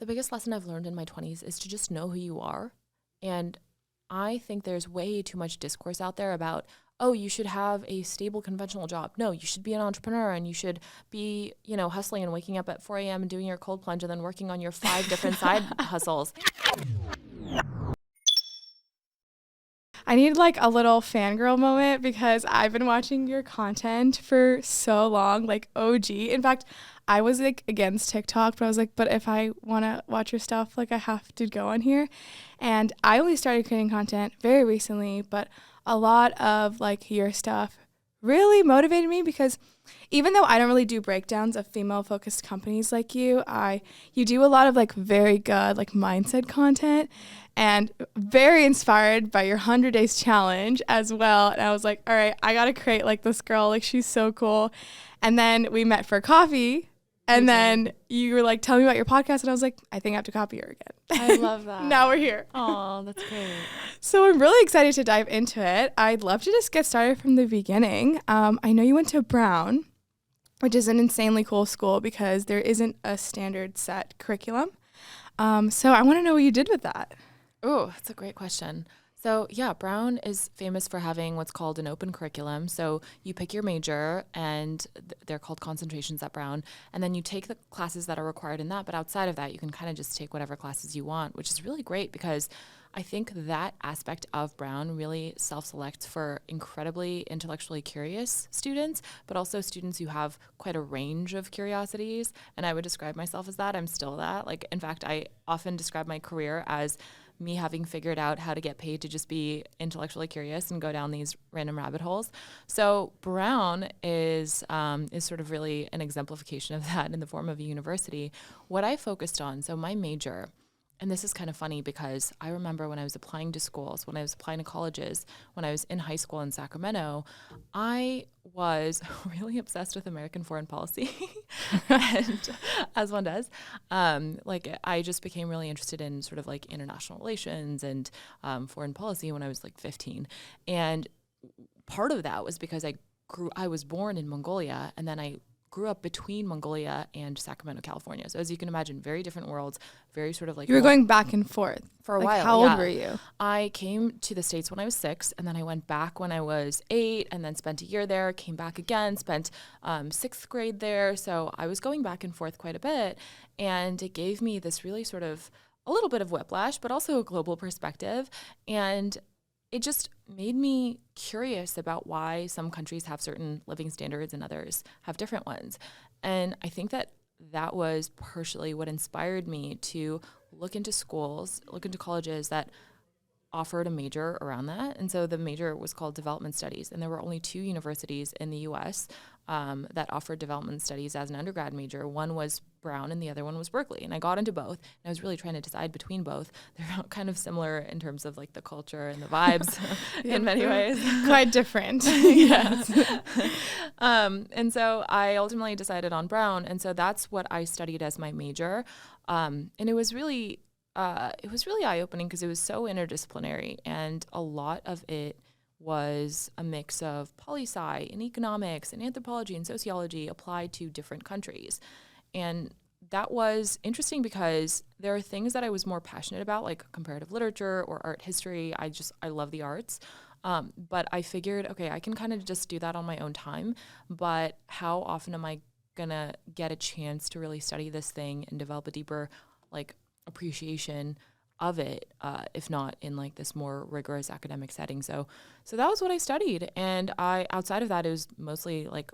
the biggest lesson I've learned in my 20s is to just know who you are. And I think there's way too much discourse out there about, oh, you should have a stable conventional job. No, you should be an entrepreneur and you should be, hustling and waking up at 4 a.m. and doing your cold plunge and then working on your 5 different side hustles. I need like a little fangirl moment because I've been watching your content for so long, like OG. In fact, I was like against TikTok, but I was like, but if I want to watch your stuff, like I have to go on here. And I only started creating content very recently, but a lot of like your stuff really motivated me because even though I don't really do breakdowns of female focused companies like you do a lot of like very good like mindset content and very inspired by your 100 days challenge as well. And I was like, all right, I got to create like this girl. Like she's so cool. And then we met for coffee and then you were like, tell me about your podcast. And I was like, I think I have to copy her again. I love that. Now we're here. Oh, that's great. So I'm really excited to dive into it. I'd love to just get started from the beginning. I know you went to Brown, which is an insanely cool school because there isn't a standard set curriculum. So I want to know what you did with that. Oh, that's a great question. So yeah, Brown is famous for having what's called an open curriculum. So you pick your major and they're called concentrations at Brown. And then you take the classes that are required in that. But outside of that, you can kind of just take whatever classes you want, which is really great because I think that aspect of Brown really self-selects for incredibly intellectually curious students, but also students who have quite a range of curiosities. And I would describe myself as that. I'm still that. Like, in fact, I often describe my career as me having figured out how to get paid to just be intellectually curious and go down these random rabbit holes. So Brown is sort of really an exemplification of that in the form of a university. What I focused on, so my major, and this is kind of funny because I remember when I was applying to schools, when I was applying to colleges, when I was in high school in Sacramento, I was really obsessed with American foreign policy, and as one does. I just became really interested in sort of like international relations and foreign policy when I was like 15. And part of that was because I was born in Mongolia, and then I grew up between Mongolia and Sacramento, California. So as you can imagine, very different worlds, very sort of like... You were going back and forth. For a while, How old were you? I came to the States when I was 6, and then I went back when I was 8, and then spent a year there, came back again, spent 6th grade there. So I was going back and forth quite a bit, and it gave me this really sort of a little bit of whiplash, but also a global perspective. And it just made me curious about why some countries have certain living standards and others have different ones. And I think that was partially what inspired me to look into schools, look into colleges that offered a major around that. And so the major was called development studies. And there were only 2 universities in the U.S. That offered development studies as an undergrad major. One was Brown and the other one was Berkeley. And I got into both. And I was really trying to decide between both. They're kind of similar in terms of like the culture and the vibes in many ways. Quite different. Yes. And so I ultimately decided on Brown. And so that's what I studied as my major. And it was really eye-opening because it was so interdisciplinary, and a lot of it was a mix of poli-sci and economics and anthropology and sociology applied to different countries. And that was interesting because there are things that I was more passionate about, like comparative literature or art history. I love the arts. But I figured, okay, I can kind of just do that on my own time, but how often am I gonna get a chance to really study this thing and develop a deeper like appreciation of it, if not in like this more rigorous academic setting. So that was what I studied. And outside of that, it was mostly like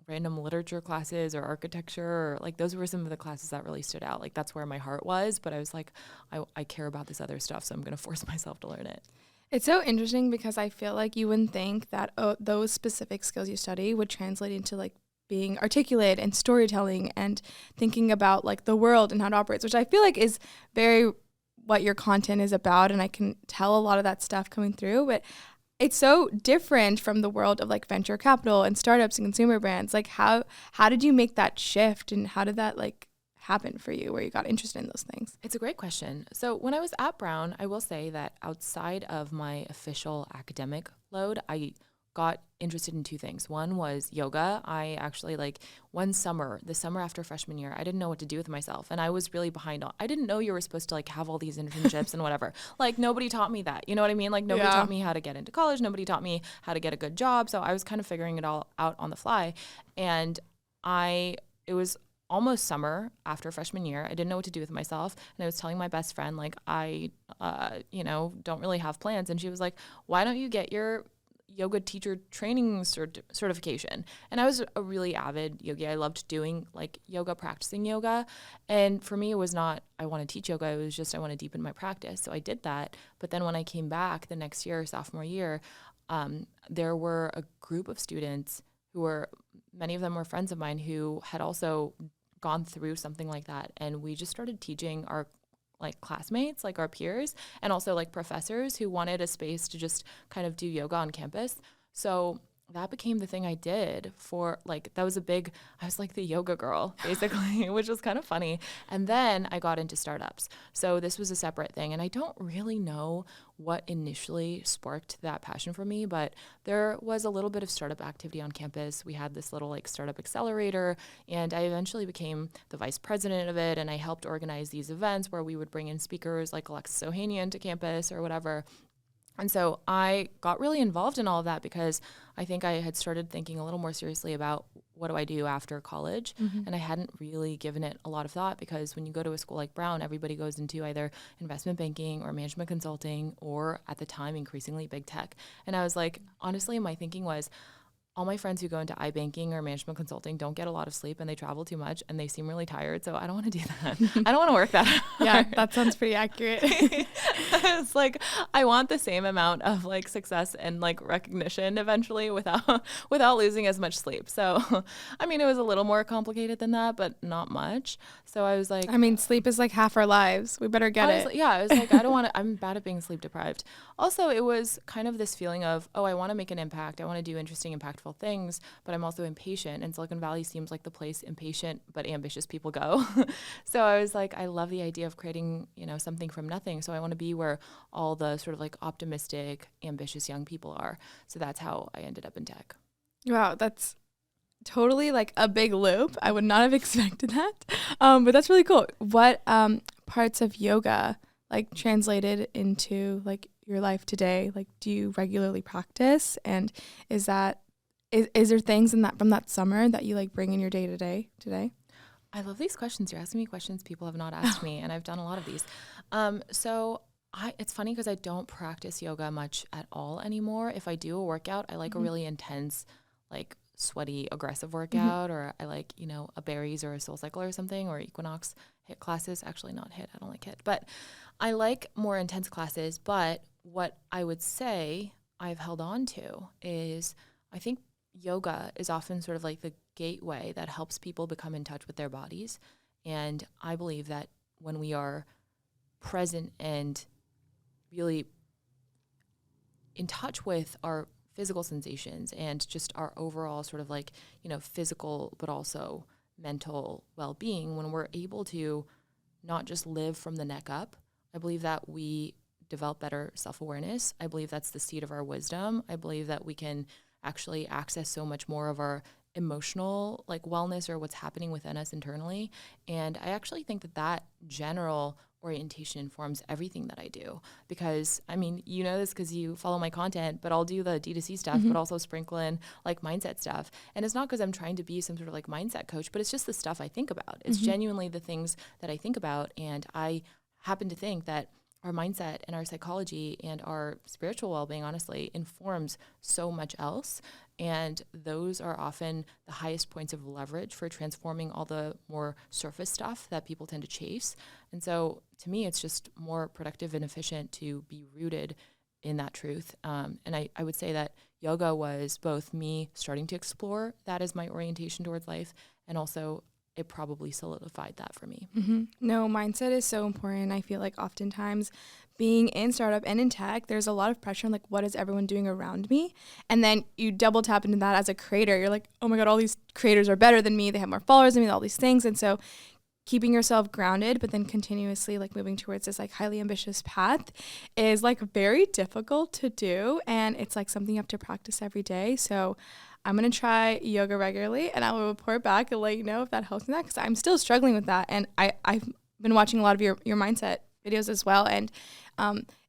random literature classes or architecture, or like those were some of the classes that really stood out. Like that's where my heart was, but I was like, I care about this other stuff, so I'm going to force myself to learn it. It's so interesting because I feel like you wouldn't think that those specific skills you study would translate into like being articulate and storytelling and thinking about like the world and how it operates, which I feel like is very what your content is about. And I can tell a lot of that stuff coming through, but it's so different from the world of like venture capital and startups and consumer brands. Like how did you make that shift, and how did that like happen for you where you got interested in those things? It's a great question. So when I was at Brown, I will say that outside of my official academic load, I got interested in two things. One was yoga. I actually one summer, the summer after freshman year, I didn't know what to do with myself. And I was really behind on, I didn't know you were supposed to have all these internships and whatever. Nobody taught me that. You know what I mean? Nobody taught me how to get into college. Nobody taught me how to get a good job. So I was kind of figuring it all out on the fly. And it was almost summer after freshman year. I didn't know what to do with myself. And I was telling my best friend, I don't really have plans. And she was like, why don't you get your yoga teacher training certification? And I was a really avid yogi. I loved doing yoga, practicing yoga. And for me, it was not, I want to teach yoga. It was just, I want to deepen my practice. So I did that. But then when I came back the next year, sophomore year, there were a group of students many of them were friends of mine who had also gone through something like that. And we just started teaching our classmates, our peers, and also professors who wanted a space to just kind of do yoga on campus. So that became the thing I did for that was I was the yoga girl basically, which was kind of funny. And then I got into startups. So this was a separate thing. And I don't really know what initially sparked that passion for me, but there was a little bit of startup activity on campus. We had this little startup accelerator, and I eventually became the vice president of it. And I helped organize these events where we would bring in speakers like Alexis Ohanian to campus or whatever. And so I got really involved in all of that because I think I had started thinking a little more seriously about what do I do after college. Mm-hmm. And I hadn't really given it a lot of thought because when you go to a school like Brown, everybody goes into either investment banking or management consulting or at the time, increasingly big tech. And I was honestly, my thinking was, all my friends who go into iBanking or management consulting don't get a lot of sleep and they travel too much and they seem really tired. So I don't want to do that. I don't want to work that hard. Yeah, that sounds pretty accurate. It's I want the same amount of success and recognition eventually without losing as much sleep. So, I mean, it was a little more complicated than that, but not much. So I was sleep is half our lives. We better get it. Yeah, I was I don't want to, I'm bad at being sleep deprived. Also, it was kind of this feeling of, I want to make an impact. I want to do interesting, impactful things, but I'm also impatient, and Silicon Valley seems like the place impatient but ambitious people go. So I was I love the idea of creating, something from nothing. So I want to be where all the sort of optimistic, ambitious young people are. So that's how I ended up in tech. Wow, that's totally a big loop. I would not have expected that. But that's really cool. What parts of yoga translated into your life today? Do you regularly practice? And is there things from that summer that you bring in your day to day today? I love these questions. You're asking me questions people have not asked me, and I've done a lot of these. It's funny because I don't practice yoga much at all anymore. If I do a workout, I like a really intense, sweaty, aggressive workout, or I a berries or a soul cycle or something, or equinox HIIT classes. Actually not HIIT, I don't like HIIT, but I like more intense classes. But what I would say I've held on to is I think yoga is often sort of the gateway that helps people become in touch with their bodies. And I believe that when we are present and really in touch with our physical sensations and just our overall sort of physical but also mental well-being, when we're able to not just live from the neck up, I believe that we develop better self-awareness. I believe that's the seed of our wisdom. I believe that we can actually access so much more of our emotional wellness or what's happening within us internally. And I actually think that general orientation informs everything that I do, because you know this because you follow my content, but I'll do the D2C stuff, but also sprinkle in mindset stuff. And it's not because I'm trying to be some sort of mindset coach, but it's just the stuff I think about. It's genuinely the things that I think about. And I happen to think that our mindset and our psychology and our spiritual well-being, honestly, informs so much else. And those are often the highest points of leverage for transforming all the more surface stuff that people tend to chase. And so to me, it's just more productive and efficient to be rooted in that truth. And I would say that yoga was both me starting to explore that as my orientation towards life, and also it probably solidified that for me. Mm-hmm. No, mindset is so important. I feel oftentimes being in startup and in tech, there's a lot of pressure on what is everyone doing around me? And then you double tap into that as a creator. You're oh my God, all these creators are better than me. They have more followers than me, all these things. And so keeping yourself grounded, but then continuously like moving towards this like highly ambitious path is like very difficult to do. And it's like something you have to practice every day. So I'm going to try yoga regularly and I will report back and let you know if that helps me, because I'm still struggling with that. And I've been watching a lot of your mindset videos as well. And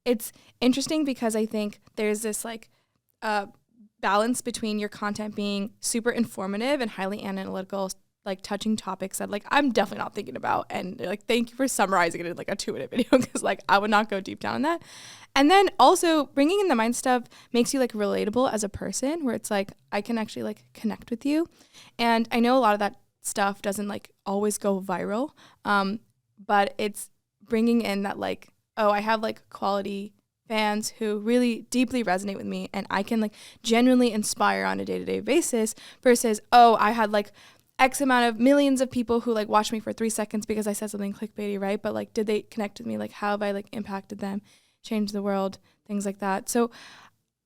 it's interesting because I think there's this like balance between your content being super informative and highly analytical, like touching topics that like I'm definitely not thinking about, and like thank you for summarizing it in like a 2-minute video, because like I would not go deep down in that. And then also bringing in the mind stuff makes you like relatable as a person, where it's like I can actually like connect with you. And I know a lot of that stuff doesn't like always go viral, but it's bringing in that like, oh, I have like quality fans who really deeply resonate with me and I can like genuinely inspire on a day-to-day basis, versus, oh, I had like X amount of millions of people who like watched me for 3 seconds because I said something clickbaity, right? But like, did they connect with me? Like, how have I like impacted them, changed the world, things like that. So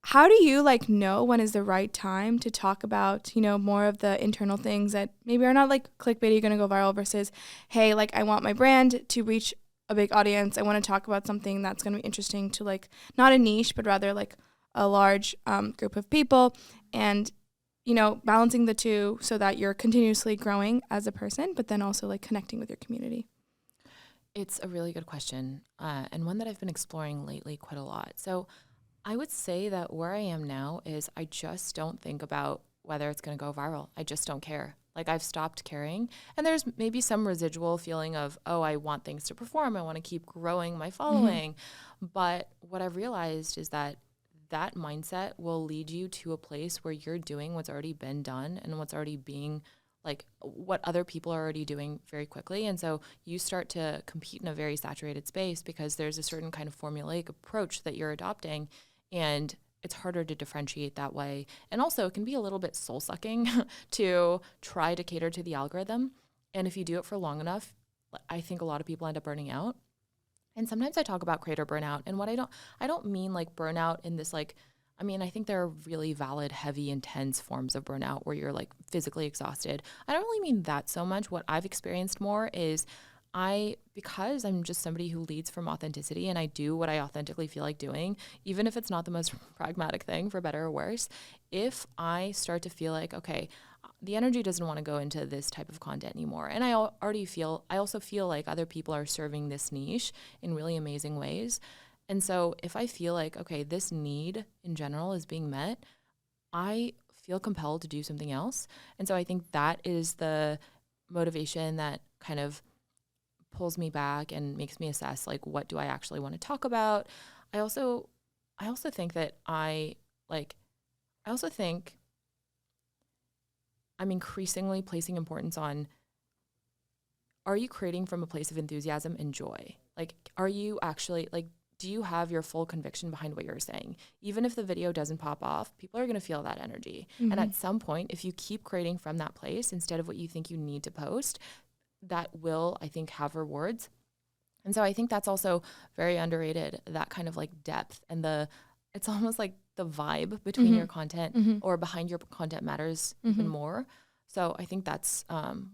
how do you like know when is the right time to talk about, you know, more of the internal things that maybe are not like clickbaity, going to go viral, versus, hey, like I want my brand to reach a big audience. I want to talk about something that's going to be interesting to like not a niche, but rather like a large group of people, and you know, balancing the two so that you're continuously growing as a person, but then also like connecting with your community? It's a really good question, and one that I've been exploring lately quite a lot. So I would say that where I am now is I just don't think about whether it's going to go viral. I just don't care. Like I've stopped caring. And there's maybe some residual feeling of, oh, I want things to perform. I want to keep growing my following. But what I've realized is that that mindset will lead you to a place where you're doing what's already been done and what's already being like what other people are already doing very quickly. And so you start to compete in a very saturated space because there's a certain kind of formulaic approach that you're adopting, and it's harder to differentiate that way. And also it can be a little bit soul sucking to try to cater to the algorithm. And if you do it for long enough, I think a lot of people end up burning out. And sometimes I talk about creator burnout, and what I don't mean like burnout in this like, I mean, I think there are really valid, heavy, intense forms of burnout where you're like physically exhausted. I don't really mean that so much. What I've experienced more is because I'm just somebody who leads from authenticity and I do what I authentically feel like doing, even if it's not the most pragmatic thing, for better or worse, if I start to feel like, okay, the energy doesn't want to go into this type of content anymore. And I also feel like other people are serving this niche in really amazing ways. And so if I feel like, okay, this need in general is being met, I feel compelled to do something else. And so I think that is the motivation that kind of pulls me back and makes me assess, like, what do I actually want to talk about? I also think that I also think I'm increasingly placing importance on, are you creating from a place of enthusiasm and joy? Like, are you actually, like, do you have your full conviction behind what you're saying? Even if the video doesn't pop off, people are going to feel that energy. Mm-hmm. And at some point, if you keep creating from that place instead of what you think you need to post, that will, I think, have rewards. And so I think that's also very underrated, that kind of like depth and it's almost like the vibe between your content or behind your content matters even more. So I think that's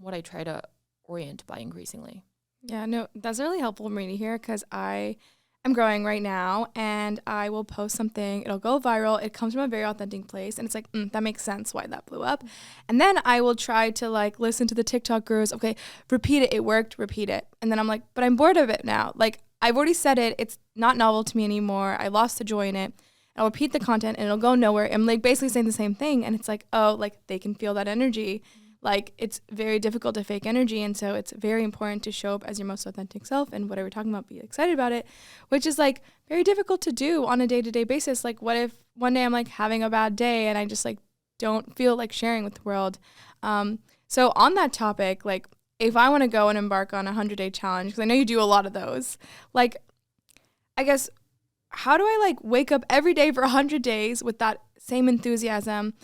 what I try to orient by increasingly. Yeah, no, that's really helpful for me to hear, because I'm growing right now and I will post something, it'll go viral, it comes from a very authentic place, and it's like, that makes sense why that blew up. And then I will try to like listen to the TikTok gurus, okay, repeat it, it worked, repeat it. And then I'm like, but I'm bored of it now. Like, I've already said it, it's not novel to me anymore, I lost the joy in it. I'll repeat the content and it'll go nowhere. I'm like basically saying the same thing, and it's like, oh, like they can feel that energy. Like, it's very difficult to fake energy, and so it's very important to show up as your most authentic self, and whatever we're talking about, be excited about it, which is like very difficult to do on a day-to-day basis. Like, what if one day I'm like having a bad day and I just like don't feel like sharing with the world? So on that topic, like if I want to go and embark on a 100-day challenge, because I know you do a lot of those, like, I guess, how do I like wake up every day for 100 days with that same enthusiasm?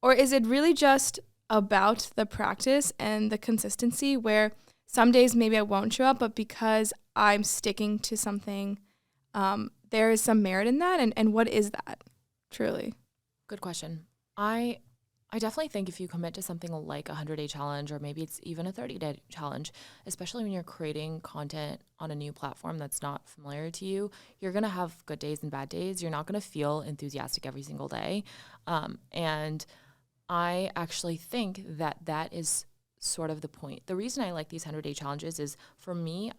Or is it really just about the practice and the consistency, where some days maybe I won't show up, but because I'm sticking to something, there is some merit in that? And what is that truly? Good question. I I definitely think if you commit to something like a 100-day challenge, or maybe it's even a 30-day challenge, especially when you're creating content on a new platform that's not familiar to you, you're going to have good days and bad days. You're not going to feel enthusiastic every single day. And I actually think that that is sort of the point. The reason I like these 100-day challenges is, for me,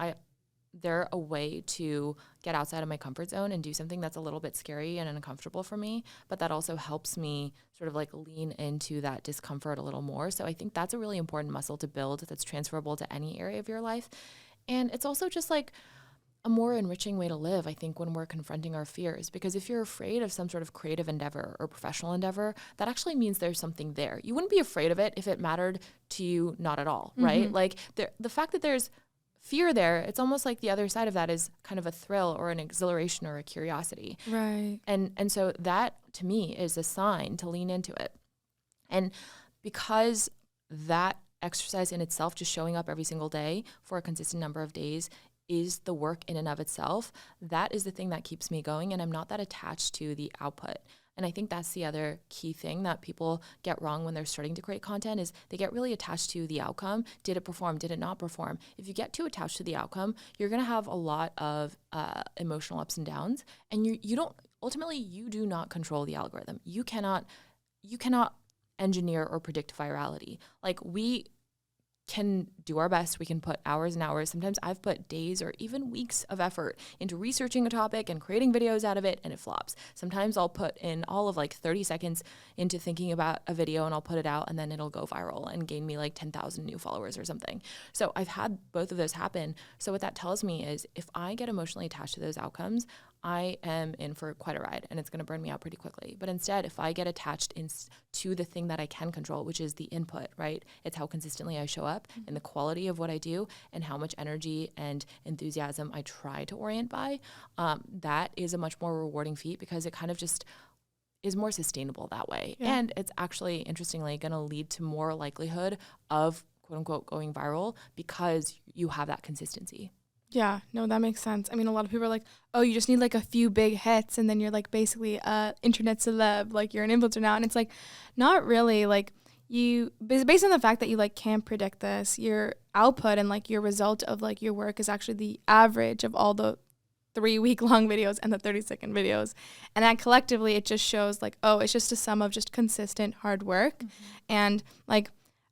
they're a way to get outside of my comfort zone and do something that's a little bit scary and uncomfortable for me, but that also helps me sort of like lean into that discomfort a little more. So I think that's a really important muscle to build that's transferable to any area of your life. And it's also just like a more enriching way to live, I think, when we're confronting our fears. Because if you're afraid of some sort of creative endeavor or professional endeavor, that actually means there's something there. You wouldn't be afraid of it if it mattered to you not at all, right? Like the fact that there's fear there, it's almost like the other side of that is kind of a thrill or an exhilaration or a curiosity. Right. And so that, to me, is a sign to lean into it. And because that exercise in itself, just showing up every single day for a consistent number of days, is the work in and of itself, that is the thing that keeps me going. And I'm not that attached to the output. And I think that's the other key thing that people get wrong when they're starting to create content, is they get really attached to the outcome. Did it perform? Did it not perform? If you get too attached to the outcome, you're going to have a lot of emotional ups and downs. And you do not control the algorithm. You cannot engineer or predict virality. Like, we can do our best. We can put hours and hours. Sometimes I've put days or even weeks of effort into researching a topic and creating videos out of it, and it flops. Sometimes I'll put in all of like 30 seconds into thinking about a video, and I'll put it out, and then it'll go viral and gain me like 10,000 new followers or something. So I've had both of those happen. So what that tells me is, if I get emotionally attached to those outcomes, I am in for quite a ride, and it's going to burn me out pretty quickly. But instead, if I get attached to the thing that I can control, which is the input, right? It's how consistently I show up and the quality of what I do and how much energy and enthusiasm I try to orient by. That is a much more rewarding feat, because it kind of just is more sustainable that way. Yeah. And it's actually, interestingly, going to lead to more likelihood of, quote unquote, going viral, because you have that consistency. Yeah, no, that makes sense. I mean, a lot of people are like, oh, you just need like a few big hits and then you're like basically a internet celeb, like you're an influencer now. And it's like, not really. Like, based on the fact that you like can't predict this, your output and like your result of like your work is actually the average of all the 3-week-long videos and the 30-second videos. And that collectively, it just shows like, oh, it's just a sum of just consistent hard work. And like,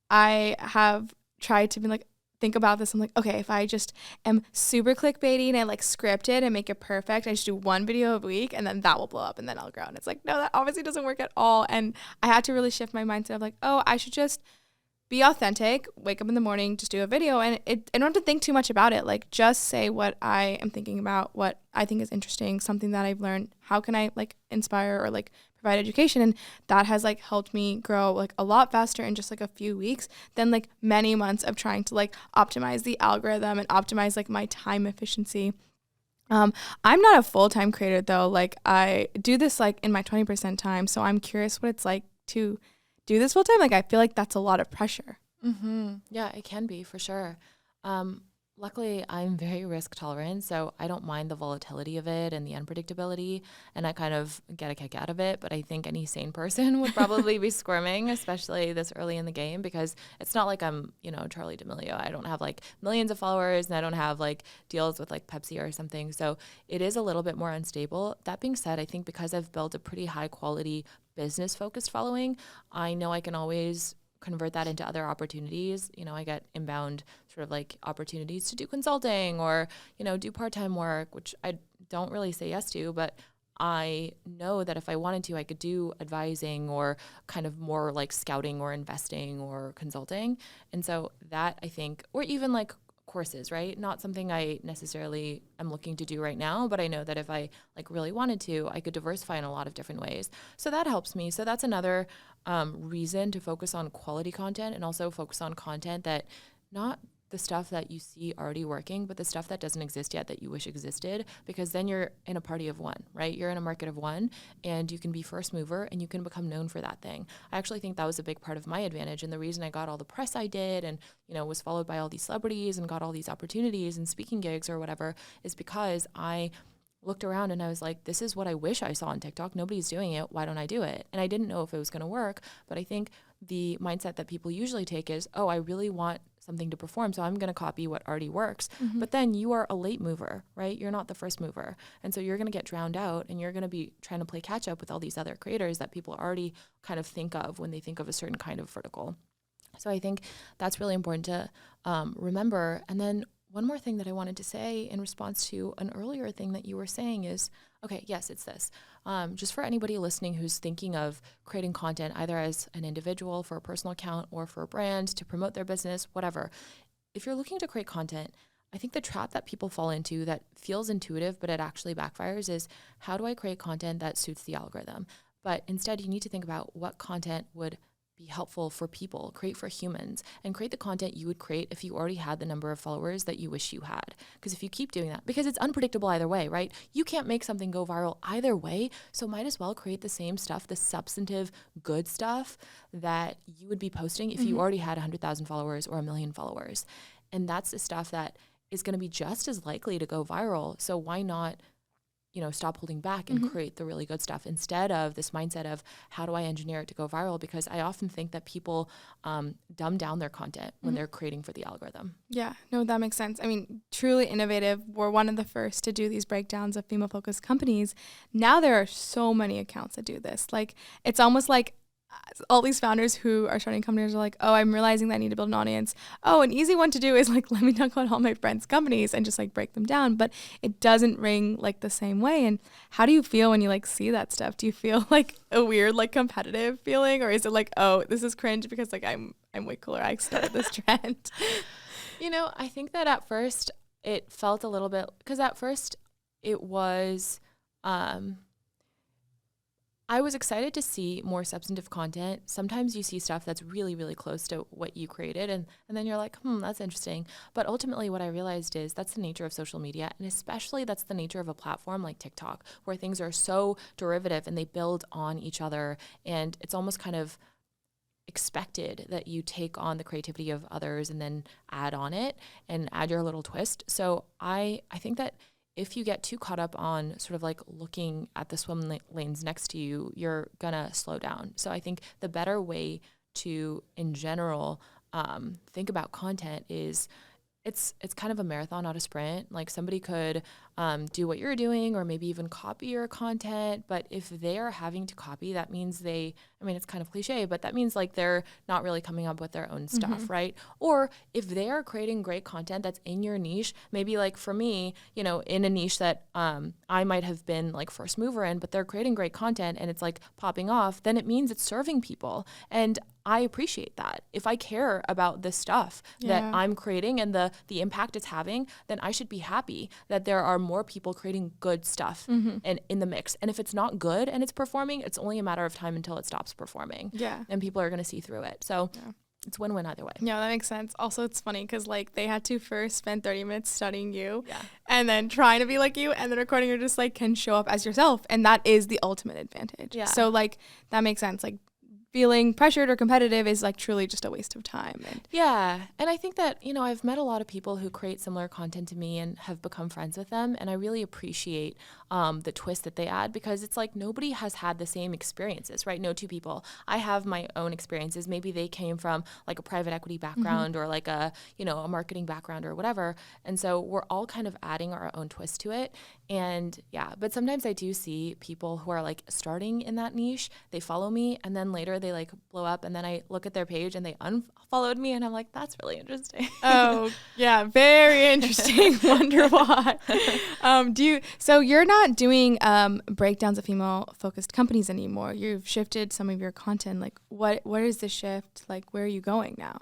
I have tried to be like, think about this. I'm like, okay, if I just am super clickbaity and I like script it and make it perfect, I just do one video a week and then that will blow up and then I'll grow. And it's like, no, that obviously doesn't work at all. And I had to really shift my mindset of like, oh, I should just be authentic, wake up in the morning, just do a video. And I don't have to think too much about it. Like, just say what I am thinking about, what I think is interesting, something that I've learned. How can I like inspire or like provide education? And that has like helped me grow like a lot faster in just like a few weeks than like many months of trying to like optimize the algorithm and optimize like my time efficiency. I'm not a full-time creator though. Like, I do this like in my 20% time. So I'm curious what it's like to do this full time. Like, I feel like that's a lot of pressure. Yeah, it can be, for sure. Luckily, I'm very risk tolerant, so I don't mind the volatility of it and the unpredictability, and I kind of get a kick out of it. But I think any sane person would probably be squirming, especially this early in the game, because it's not like I'm, Charli D'Amelio. I don't have like millions of followers, and I don't have like deals with like Pepsi or something. So it is a little bit more unstable. That being said, I think because I've built a pretty high quality business focused following, I know I can always convert that into other opportunities. I get inbound sort of like opportunities to do consulting or, do part-time work, which I don't really say yes to, but I know that if I wanted to, I could do advising or kind of more like scouting or investing or consulting. And so that, I think, or even like courses, right? Not something I necessarily am looking to do right now, but I know that if I like really wanted to, I could diversify in a lot of different ways. So that helps me. So that's another reason to focus on quality content, and also focus on content that, not the stuff that you see already working, but the stuff that doesn't exist yet that you wish existed, because then you're in a party of one, right? You're in a market of one, and you can be first mover and you can become known for that thing. I actually think that was a big part of my advantage, and the reason I got all the press I did and, was followed by all these celebrities and got all these opportunities and speaking gigs or whatever, is because I looked around and I was like, this is what I wish I saw on TikTok. Nobody's doing it. Why don't I do it? And I didn't know if it was going to work. But I think the mindset that people usually take is, oh, I really want something to perform, so I'm going to copy what already works. But then you are a late mover, right? You're not the first mover. And so you're going to get drowned out, and you're going to be trying to play catch up with all these other creators that people already kind of think of when they think of a certain kind of vertical. So I think that's really important to remember. And then one more thing that I wanted to say in response to an earlier thing that you were saying is, okay, yes, it's this. Just for anybody listening who's thinking of creating content, either as an individual for a personal account or for a brand to promote their business, whatever. If you're looking to create content, I think the trap that people fall into that feels intuitive, but it actually backfires is, how do I create content that suits the algorithm? But instead, you need to think about what content would be helpful for people, create for humans, and create the content you would create if you already had the number of followers that you wish you had. Because if you keep doing that, because it's unpredictable either way, right? You can't make something go viral either way, so might as well create the same stuff, the substantive good stuff that you would be posting if you already had 100,000 followers or 1 million followers. And that's the stuff that is going to be just as likely to go viral. So why not, stop holding back and create the really good stuff instead of this mindset of, how do I engineer it to go viral? Because I often think that people dumb down their content when they're creating for the algorithm. Yeah, no, that makes sense. I mean, truly innovative. We're one of the first to do these breakdowns of female-focused companies. Now there are so many accounts that do this. Like, it's almost like all these founders who are starting companies are like, oh, I'm realizing that I need to build an audience. Oh, an easy one to do is like, let me talk about all my friends' companies and just like break them down. But it doesn't ring like the same way. And how do you feel when you like see that stuff? Do you feel like a weird like competitive feeling, or is it like, oh, this is cringe because like I'm way cooler, I started this trend? I think that at first it felt a little bit, because at first it was I was excited to see more substantive content. Sometimes you see stuff that's really, really close to what you created, and then you're like, that's interesting. But ultimately what I realized is that's the nature of social media, and especially that's the nature of a platform like TikTok, where things are so derivative and they build on each other, and it's almost kind of expected that you take on the creativity of others and then add on it and add your little twist. So I think that if you get too caught up on sort of like looking at the swim lanes next to you, you're gonna slow down. So I think the better way to, in general, think about content is it's kind of a marathon, not a sprint. Like, somebody could do what you're doing or maybe even copy your content. But if they are having to copy, that means it's kind of cliche, but that means like they're not really coming up with their own stuff, right? Or if they are creating great content that's in your niche, maybe like for me, in a niche that I might have been like first mover in, but they're creating great content and it's like popping off, then it means it's serving people. And I appreciate that. If I care about this stuff that I'm creating and the impact it's having, then I should be happy that there are more people creating good stuff and in the mix. And if it's not good and it's performing, it's only a matter of time until it stops performing. Yeah. And people are going to see through it. So it's win-win either way. Yeah, that makes sense. Also, it's funny because like they had to first spend 30 minutes studying you and then trying to be like you, and then recording you just like can show up as yourself. And that is the ultimate advantage. Yeah. So like that makes sense. Like, feeling pressured or competitive is like truly just a waste of time. And I think that, I've met a lot of people who create similar content to me and have become friends with them. And I really appreciate the twist that they add, because it's like nobody has had the same experiences, right? No two people. I have my own experiences. Maybe they came from like a private equity background or like a marketing background or whatever. And so we're all kind of adding our own twist to it. And but sometimes I do see people who are like starting in that niche, they follow me, and then later they like blow up, and then I look at their page and they unfollowed me, and I'm like, that's really interesting. Oh yeah, very interesting. Wonder why. So you're not doing breakdowns of female focused companies anymore. You've shifted some of your content. Like what is the shift? Like, where are you going now?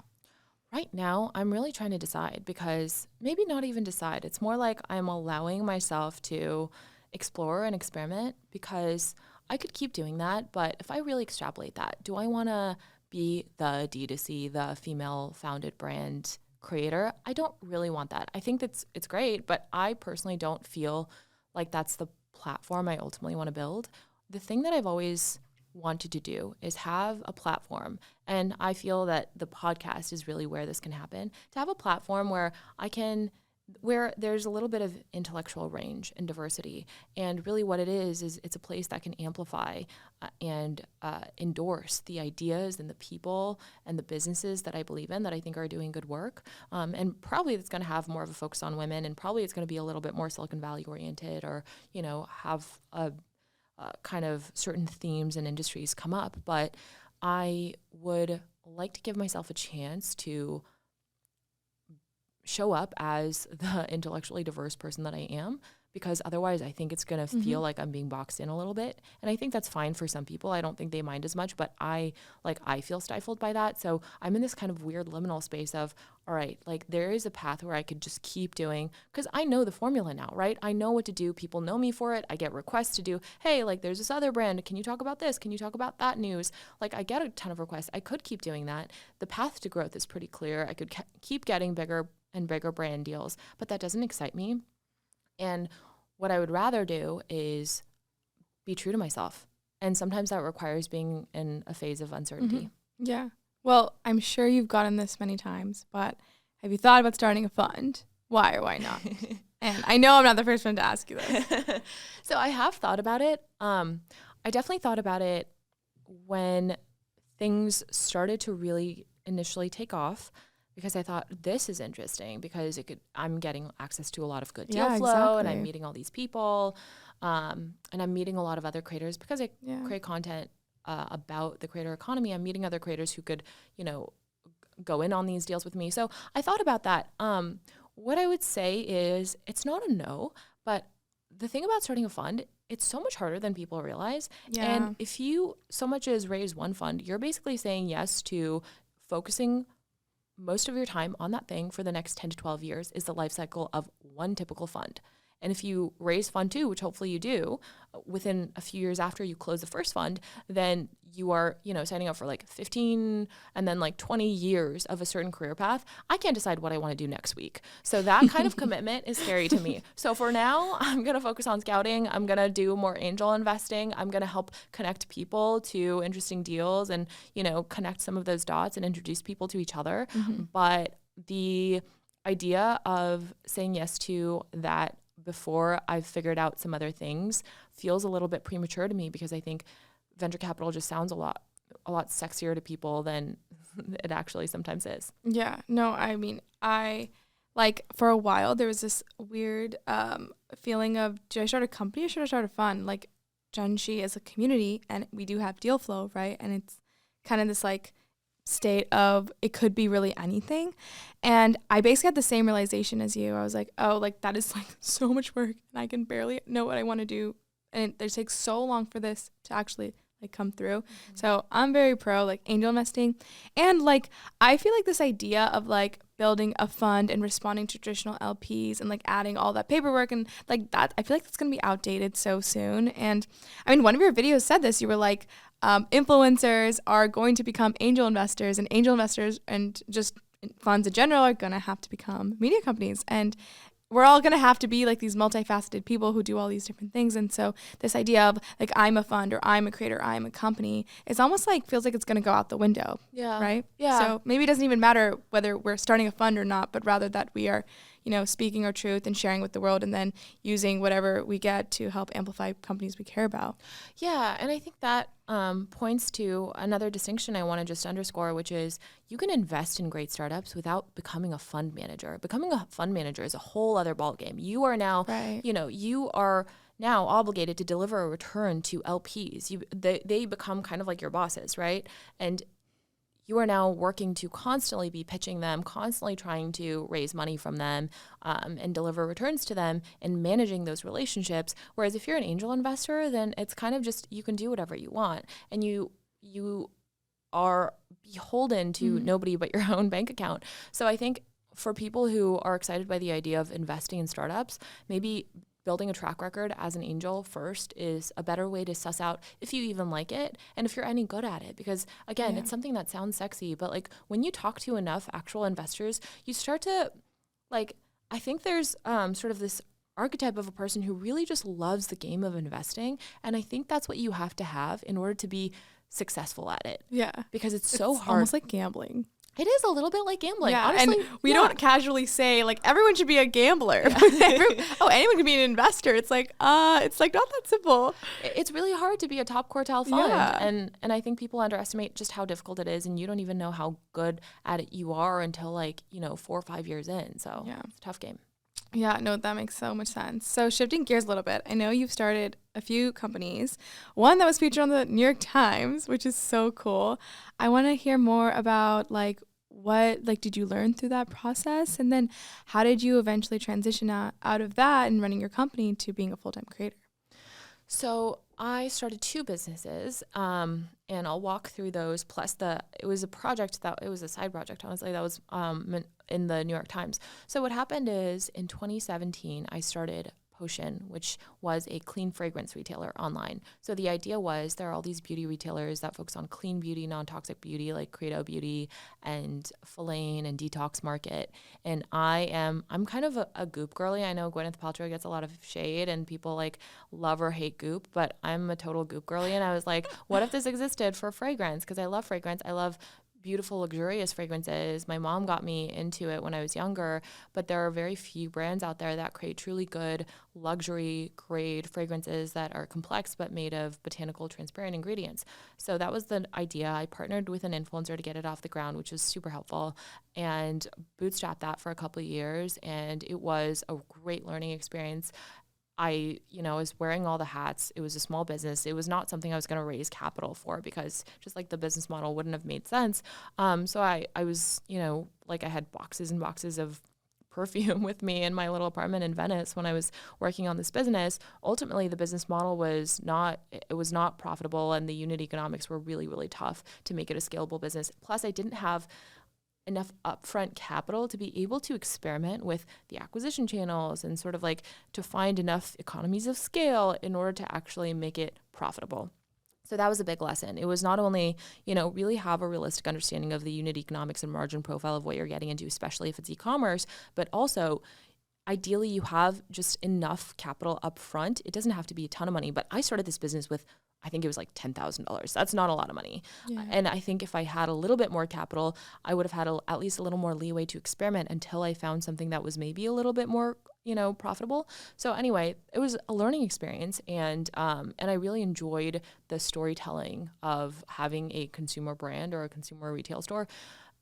Right now, I'm really trying to decide, because maybe not even decide. It's more like I'm allowing myself to explore and experiment, because I could keep doing that. But if I really extrapolate that, do I want to be the D2C, the female founded brand creator? I don't really want that. I think it's great, but I personally don't feel like that's the platform I ultimately want to build. The thing that I've always wanted to do is have a platform, and I feel that the podcast is really where this can happen, to have a platform where I can where there's a little bit of intellectual range and diversity. And really what it is it's a place that can amplify and endorse the ideas and the people and the businesses that I believe in that I think are doing good work. And probably it's going to have more of a focus on women, and probably it's going to be a little bit more Silicon Valley oriented, or, you know, have a kind of certain themes and industries come up. But I would like to give myself a chance to show up as the intellectually diverse person that I am, because otherwise I think it's going to feel like I'm being boxed in a little bit. And I think that's fine for some people. I don't think they mind as much, but I feel stifled by that. So I'm in this kind of weird liminal space of, all right, like there is a path where I could just keep doing, because I know the formula now, right? I know what to do. People know me for it. I get requests to do, hey, like there's this other brand. Can you talk about this? Can you talk about that news? Like I get a ton of requests. I could keep doing that. The path to growth is pretty clear. I could keep getting bigger and bigger brand deals, but that doesn't excite me. And what I would rather do is be true to myself. And sometimes that requires being in a phase of uncertainty. Yeah. Well, I'm sure you've gotten this many times, but have you thought about starting a fund? Why or why not? And I know I'm not the first one to ask you this. So I have thought about it. I definitely thought about it when things started to really initially take off, because I thought this is interesting because I'm getting access to a lot of good deal flow, and I'm meeting all these people, and I'm meeting a lot of other creators because I create content about the creator economy. I'm meeting other creators who could, you know, go in on these deals with me. So I thought about that. What I would say is it's not a no, but the thing about starting a fund, it's so much harder than people realize. Yeah. And if you so much as raise one fund, you're basically saying yes to focusing most of your time on that thing for the next 10 to 12 years is the life cycle of one typical fund. And if you raise fund two, which hopefully you do, within a few years after you close the first fund, then you are, you know, signing up for like 15 and then like 20 years of a certain career path. I can't decide what I want to do next week. So that kind of commitment is scary to me. So for now, I'm going to focus on scouting. I'm going to do more angel investing. I'm going to help connect people to interesting deals and, you know, connect some of those dots and introduce people to each other. But the idea of saying yes to that before I've figured out some other things feels a little bit premature to me, because I think venture capital just sounds a lot sexier to people than it actually sometimes is. Yeah, no, I mean, I like for a while there was this weird feeling of, do I start a company or should I start a fund? Like Junshi is a community and we do have deal flow, right? And it's kind of this like state of it could be really anything. And I basically had the same realization as you. I was like, oh, like that is like so much work and I can barely know what I want to do. And it takes so long for this to actually like come through. So I'm very pro like angel investing. And like I feel like this idea of like building a fund and responding to traditional LPs and like adding all that paperwork and like that, I feel like that's going to be outdated so soon. And I mean, one of your videos said this, you were like, influencers are going to become angel investors, and angel investors and just funds in general are going to have to become media companies. And we're all going to have to be like these multifaceted people who do all these different things. And so this idea of like, I'm a fund or I'm a creator, or I'm a company, it's almost like feels like it's going to go out the window. Yeah. Right. Yeah. So maybe it doesn't even matter whether we're starting a fund or not, but rather that we are, you know, speaking our truth and sharing with the world and then using whatever we get to help amplify companies we care about. Yeah. And I think that points to another distinction I want to just underscore, which is you can invest in great startups without becoming a fund manager. Becoming a fund manager is a whole other ballgame. You are now, you know, you are now obligated to deliver a return to LPs. They become kind of like your bosses, right? And you are now working to constantly be pitching them, constantly trying to raise money from them and deliver returns to them and managing those relationships. Whereas if you're an angel investor, then it's kind of just you can do whatever you want. And you are beholden to nobody but your own bank account. So I think for people who are excited by the idea of investing in startups, maybe building a track record as an angel first is a better way to suss out if you even like it and if you're any good at it. Because again, it's something that sounds sexy, but like when you talk to enough actual investors, you start to like, I think there's sort of this archetype of a person who really just loves the game of investing. And I think that's what you have to have in order to be successful at it. Yeah. Because it's so hard. Almost like gambling. It is a little bit like gambling. Yeah, Honestly, and we don't casually say like everyone should be a gambler. Anyone can be an investor. It's like not that simple. It's really hard to be a top quartile fund. Yeah. And I think people underestimate just how difficult it is, and you don't even know how good at it you are until 4 or 5 years in. So it's a tough game. Yeah, no, that makes so much sense. So shifting gears a little bit, I know you've started a few companies, one that was featured on the New York Times, which is so cool. I want to hear more about what did you learn through that process? And then how did you eventually transition out of that and running your company to being a full-time creator? So I started 2 businesses, and I'll walk through those. Plus, it was a side project, honestly, that was in the New York Times. So what happened is in 2017, I started Potion, which was a clean fragrance retailer online. So the idea was there are all these beauty retailers that focus on clean beauty, non-toxic beauty, like Credo Beauty and Filane and Detox Market. And I'm kind of a Goop girly. I know Gwyneth Paltrow gets a lot of shade and people love or hate Goop, but I'm a total Goop girly. And I was like, what if this existed for fragrance? Because I love fragrance. I love beautiful, luxurious fragrances. My mom got me into it when I was younger, but there are very few brands out there that create truly good luxury grade fragrances that are complex but made of botanical transparent ingredients. So that was the idea. I partnered with an influencer to get it off the ground, which was super helpful, and bootstrapped that for a couple of years, and it was a great learning experience. I was wearing all the hats. It was a small business. It was not something I was going to raise capital for because just the business model wouldn't have made sense. So I was, I had boxes and boxes of perfume with me in my little apartment in Venice when I was working on this business. Ultimately, the business model was not profitable, and the unit economics were really, really tough to make it a scalable business. Plus, I didn't have enough upfront capital to be able to experiment with the acquisition channels and to find enough economies of scale in order to actually make it profitable. So that was a big lesson. It was not only, really have a realistic understanding of the unit economics and margin profile of what you're getting into, especially if it's e-commerce, but also ideally you have just enough capital up front. It doesn't have to be a ton of money, but I started this business with, I think it was $10,000. That's not a lot of money. Yeah. And I think if I had a little bit more capital, I would have had at least a little more leeway to experiment until I found something that was maybe a little bit more, profitable. So anyway, it was a learning experience, and I really enjoyed the storytelling of having a consumer brand or a consumer retail store.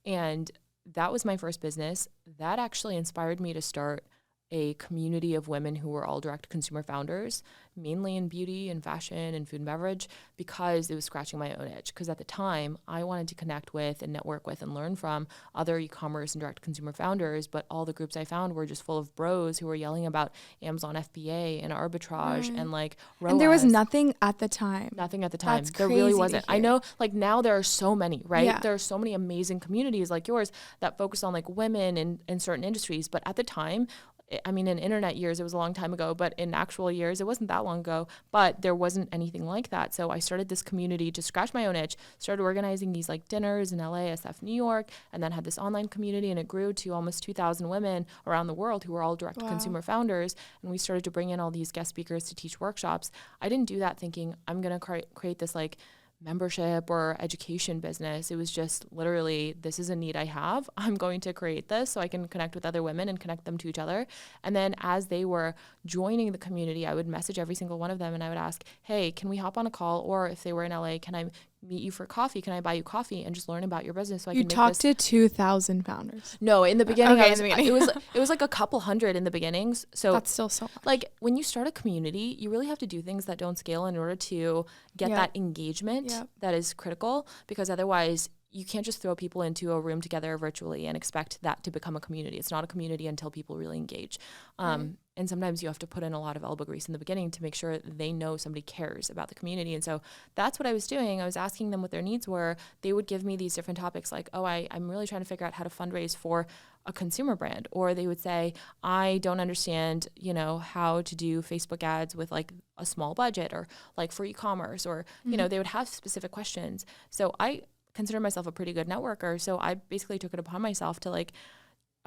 And that was my first business. That actually inspired me to start a community of women who were all direct consumer founders, mainly in beauty and fashion and food and beverage, because it was scratching my own itch. Because at the time, I wanted to connect with and network with and learn from other e-commerce and direct consumer founders, but all the groups I found were just full of bros who were yelling about Amazon FBA and arbitrage and ROAS. And there was nothing at the time. Nothing at the time. That's there really wasn't. I know now there are so many, right? Yeah. There are so many amazing communities like yours that focus on women in certain industries. But at the time, in internet years, it was a long time ago, but in actual years, it wasn't that long ago, but there wasn't anything like that. So I started this community to scratch my own itch, started organizing these dinners in LA, SF, New York, and then had this online community, and it grew to almost 2,000 women around the world who were all direct consumer founders. And we started to bring in all these guest speakers to teach workshops. I didn't do that thinking I'm going to create this membership or education business. It was just literally, this is a need I have. I'm going to create this so I can connect with other women and connect them to each other. And then as they were joining the community, I would message every single one of them and I would ask, hey, can we hop on a call? Or if they were in LA, can I meet you for coffee? Can I buy you coffee and just learn about your business so I can make this? You talked to 2,000 founders. No, in the beginning, it was a couple hundred in the beginnings. So that's still so much. When you start a community, you really have to do things that don't scale in order to get that engagement that is critical, because otherwise you can't just throw people into a room together virtually and expect that to become a community. It's not a community until people really engage. And sometimes you have to put in a lot of elbow grease in the beginning to make sure they know somebody cares about the community. And so that's what I was doing. I was asking them what their needs were. They would give me these different topics like, I'm really trying to figure out how to fundraise for a consumer brand. Or they would say, I don't understand, how to do Facebook ads with a small budget, or for e-commerce, or, they would have specific questions. So I consider myself a pretty good networker. So I basically took it upon myself to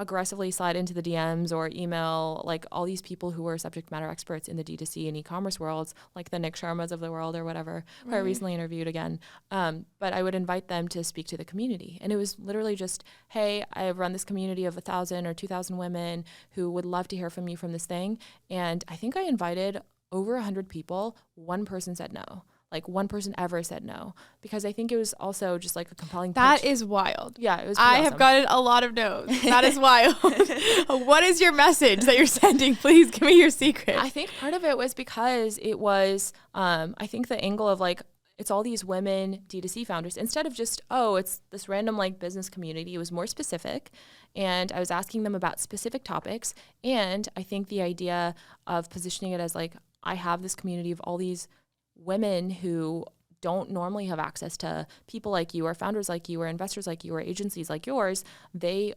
aggressively slide into the DMs or email like all these people who are subject matter experts in the D2C and e-commerce worlds, like the Nick Sharmas of the world or whatever, who I recently interviewed again. But I would invite them to speak to the community. And it was literally just, hey, I run this community of 1,000 or 2,000 women who would love to hear from you from this thing. And I think I invited over 100 people. One person said no. Like one person ever said no, because I think it was also just like a compelling pitch. That is wild. Yeah, it was I awesome. have gotten a lot of no's. That is wild. What is your message that you're sending? Please give me your secret. I think part of it was because it was, I think the angle of like, it's all these women D2C founders, instead of just, oh, it's this random like business community. It was more specific. And I was asking them about specific topics. And I think the idea of positioning it as like, I have this community of all these women who don't normally have access to people like you or founders like you or investors like you or agencies like yours. They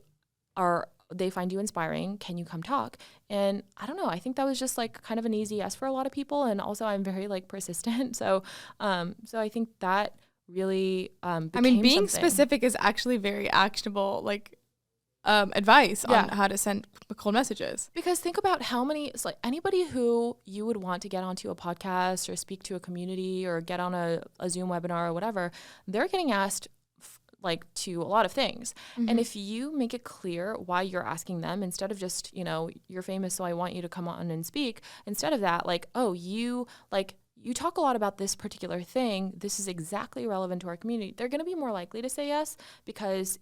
find you inspiring. Can you come talk? And I don't know, I think that was just like kind of an easy yes for a lot of people. And also I'm very like persistent. So I think that really became being something. Specific is actually very actionable, like advice on how to send cold messages. Because think about how many, it's like anybody who you would want to get onto a podcast or speak to a community or get on a Zoom webinar or whatever, they're getting asked like to a lot of things. Mm-hmm. And if you make it clear why you're asking them, instead of just, you're famous, so I want you to come on and speak, instead of that, like, oh, you talk a lot about this particular thing. This is exactly relevant to our community. They're going to be more likely to say yes, because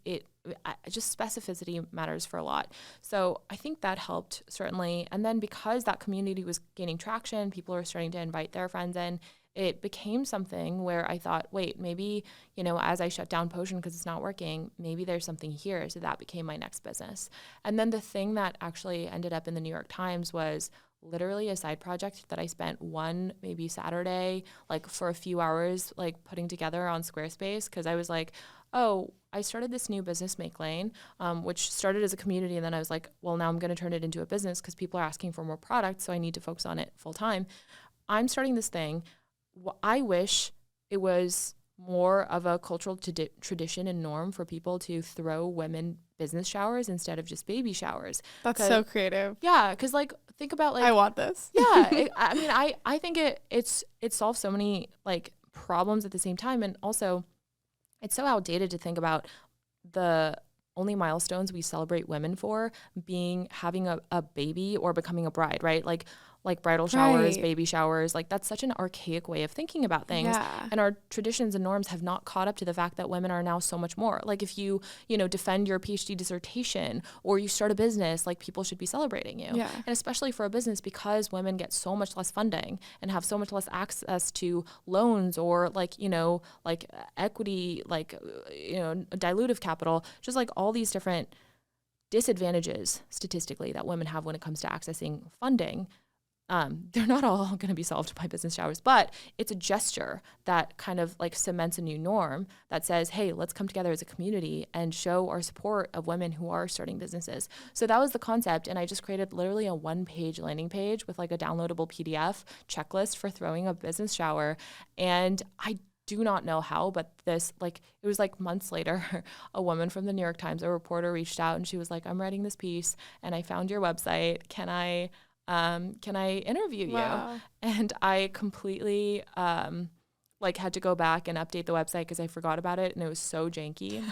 just specificity matters for a lot. So I think that helped certainly. And then because that community was gaining traction, people are starting to invite their friends in. It became something where I thought, wait, maybe, as I shut down Potion because it's not working, maybe there's something here. So that became my next business. And then the thing that actually ended up in the New York Times was literally a side project that I spent one maybe Saturday, like for a few hours, like putting together on Squarespace, because I was like, oh, I started this new business, Make Lane, which started as a community. And then I was like, well, now I'm going to turn it into a business because people are asking for more products. So I need to focus on it full time. I'm starting this thing. I wish it was more of a cultural tradition and norm for people to throw women business showers instead of just baby showers. That's so creative. Yeah, because like think about like I want this. Yeah, I think it solves so many like problems at the same time, and also it's so outdated to think about the only milestones we celebrate women for being having a baby or becoming a bride, right? Like bridal showers, baby showers, like that's such an archaic way of thinking about things. Yeah. And our traditions and norms have not caught up to the fact that women are now so much more. Like if you defend your PhD dissertation or you start a business, like people should be celebrating you. Yeah. And especially for a business, because women get so much less funding and have so much less access to loans or like equity, dilutive capital, just like all these different disadvantages statistically that women have when it comes to accessing funding. They're not all going to be solved by business showers, but it's a gesture that kind of like cements a new norm that says, hey, let's come together as a community and show our support of women who are starting businesses. So that was the concept. And I just created literally a 1-page landing page with like a downloadable PDF checklist for throwing a business shower. And I do not know how, but this, like, it was like months later, a woman from the New York Times, a reporter, reached out and she was like, I'm writing this piece and I found your website. Can I interview you? Wow. And I completely had to go back and update the website because I forgot about it and it was so janky.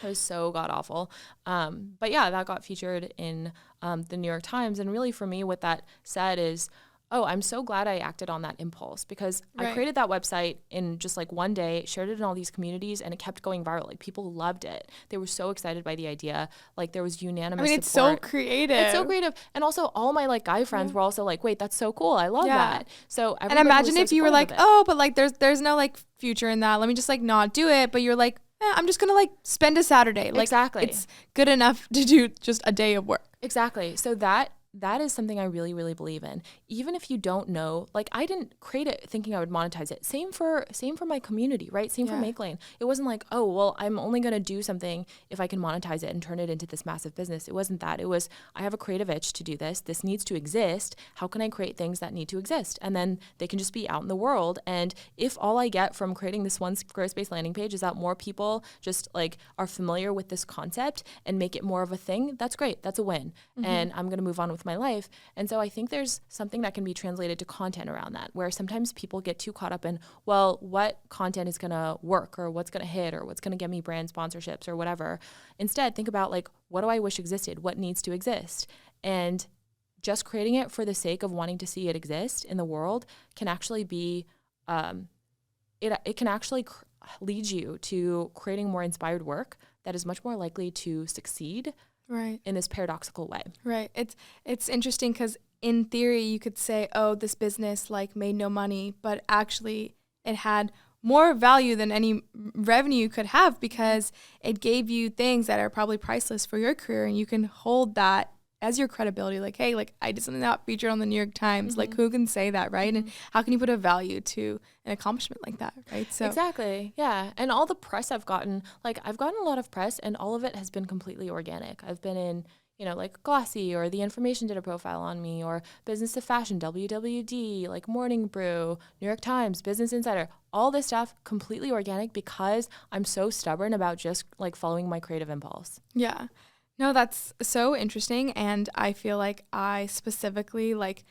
It was so god awful. But yeah, that got featured in the New York Times. And really for me, what that said is, oh, I'm so glad I acted on that impulse, because I created that website in just like one day, shared it in all these communities, and it kept going viral. Like people loved it. They were so excited by the idea. Like there was unanimous support. It's so creative. It's so creative. And also all my like guy friends were also like, wait, that's so cool. I love that. So and imagine if you were like, oh, but like there's no like future in that. Let me just like not do it. But you're like, I'm just going to like spend a Saturday. Like, exactly. It's good enough to do just a day of work. Exactly. So that that is something I really, really believe in. Even if you don't know, like I didn't create it thinking I would monetize it. Same for my community, right? Same for Make Lane. It wasn't like, oh, well, I'm only going to do something if I can monetize it and turn it into this massive business. It wasn't that. It was, I have a creative itch to do this. This needs to exist. How can I create things that need to exist? And then they can just be out in the world. And if all I get from creating this one Squarespace landing page is that more people just like are familiar with this concept and make it more of a thing, that's great. That's a win. And I'm going to move on with my life. And so I think there's something that can be translated to content around that, where sometimes people get too caught up in, well, what content is going to work or what's going to hit or what's going to get me brand sponsorships or whatever. Instead, think about like, what do I wish existed? What needs to exist? And just creating it for the sake of wanting to see it exist in the world can actually be, it can actually lead you to creating more inspired work that is much more likely to succeed in this paradoxical way. Right. It's interesting because in theory you could say, oh, this business like made no money, but actually it had more value than any revenue you could have because it gave you things that are probably priceless for your career, and you can hold that as your credibility. Like, hey, like I did something that featured on the New York Times. Like, who can say that, right? And how can you put a value to an accomplishment like that, right? So exactly, yeah. And all the press I've gotten, like I've gotten a lot of press, and all of it has been completely organic. I've been in, you know, like Glossy, or The Information did a profile on me, or Business to Fashion, WWD, like Morning Brew, New York Times, Business Insider, all this stuff completely organic because I'm so stubborn about just like following my creative impulse. Yeah. No, that's so interesting. And I feel like I specifically like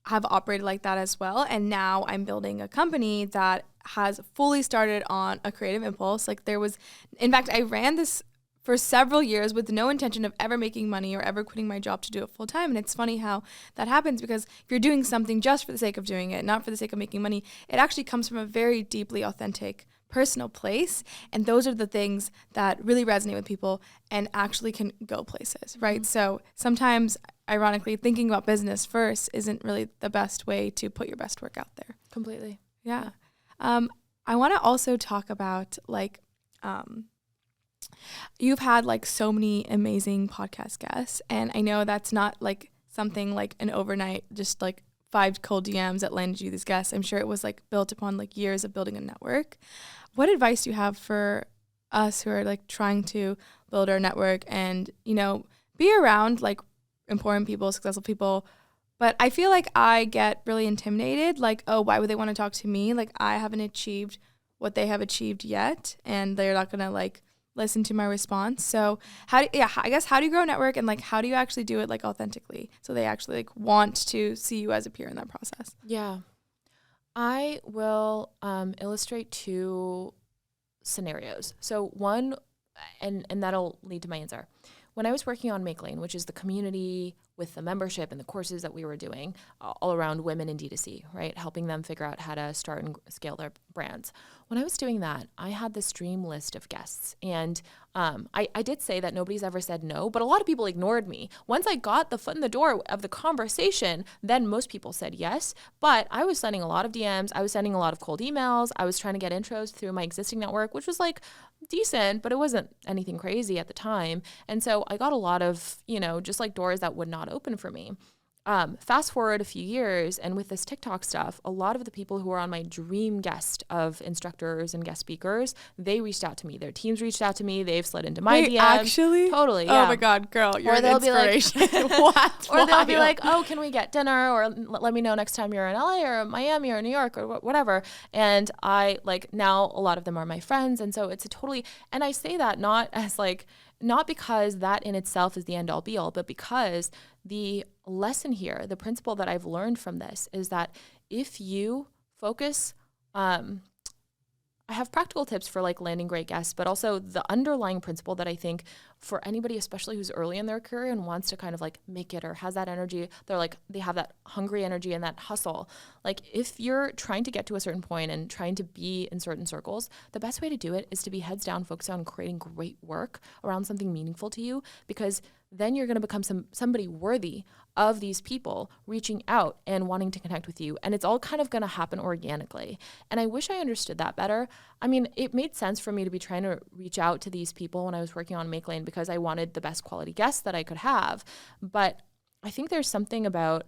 have operated like that as well. And now I'm building a company that has fully started on a creative impulse. Like in fact, I ran this for several years with no intention of ever making money or ever quitting my job to do it full time. And it's funny how that happens, because if you're doing something just for the sake of doing it, not for the sake of making money, it actually comes from a very deeply authentic personal place. And those are the things that really resonate with people and actually can go places, right? So sometimes, ironically, thinking about business first isn't really the best way to put your best work out there. Completely. Yeah. I want to also talk about like, you've had like so many amazing podcast guests, and I know that's not like something like an overnight, just like 5 cold DMs that landed you these guests. I'm sure it was like built upon like years of building a network. What advice do you have for us who are like trying to build our network and, you know, be around like important people, successful people? But I feel like I get really intimidated. Like, oh, why would they want to talk to me? Like, I haven't achieved what they have achieved yet, and they're not going to like listen to my response. So how do you grow a network, and like how do you actually do it like authentically so they actually like want to see you as a peer in that process? Yeah. I will illustrate 2 scenarios. So one, and that'll lead to my answer. When I was working on Make Lane, which is the community with the membership and the courses that we were doing all around women in D2C, right? Helping them figure out how to start and scale their brands. When I was doing that, I had this dream list of guests. And I did say that nobody's ever said no, but a lot of people ignored me. Once I got the foot in the door of the conversation, then most people said yes. But I was sending a lot of DMs. I was sending a lot of cold emails. I was trying to get intros through my existing network, which was like decent, but it wasn't anything crazy at the time. And so I got a lot of, you know, just like doors that would not open for me. Fast forward a few years, and with this TikTok stuff, a lot of the people who are on my dream guest of instructors and guest speakers, they reached out to me. Their teams reached out to me. They've slid into my DMs. Actually? Totally, yeah. Oh my God, girl, you're an inspiration. What? Or they'll be like, oh, can we get dinner? Or let me know next time you're in LA or Miami or New York or whatever. And I like, now a lot of them are my friends. And so it's and I say that not because that in itself is the end all be all, but because the lesson here, the principle that I've learned from this is that if you focus, I have practical tips for like landing great guests, but also the underlying principle that I think for anybody, especially who's early in their career and wants to kind of like make it or has that energy, they have that hungry energy and that hustle. Like if you're trying to get to a certain point and trying to be in certain circles, the best way to do it is to be heads down, focused on creating great work around something meaningful to you, because then you're going to become somebody worthy of these people reaching out and wanting to connect with you. And it's all kind of going to happen organically. And I wish I understood that better. I mean, it made sense for me to be trying to reach out to these people when I was working on Make Lane because I wanted the best quality guests that I could have. But I think there's something about,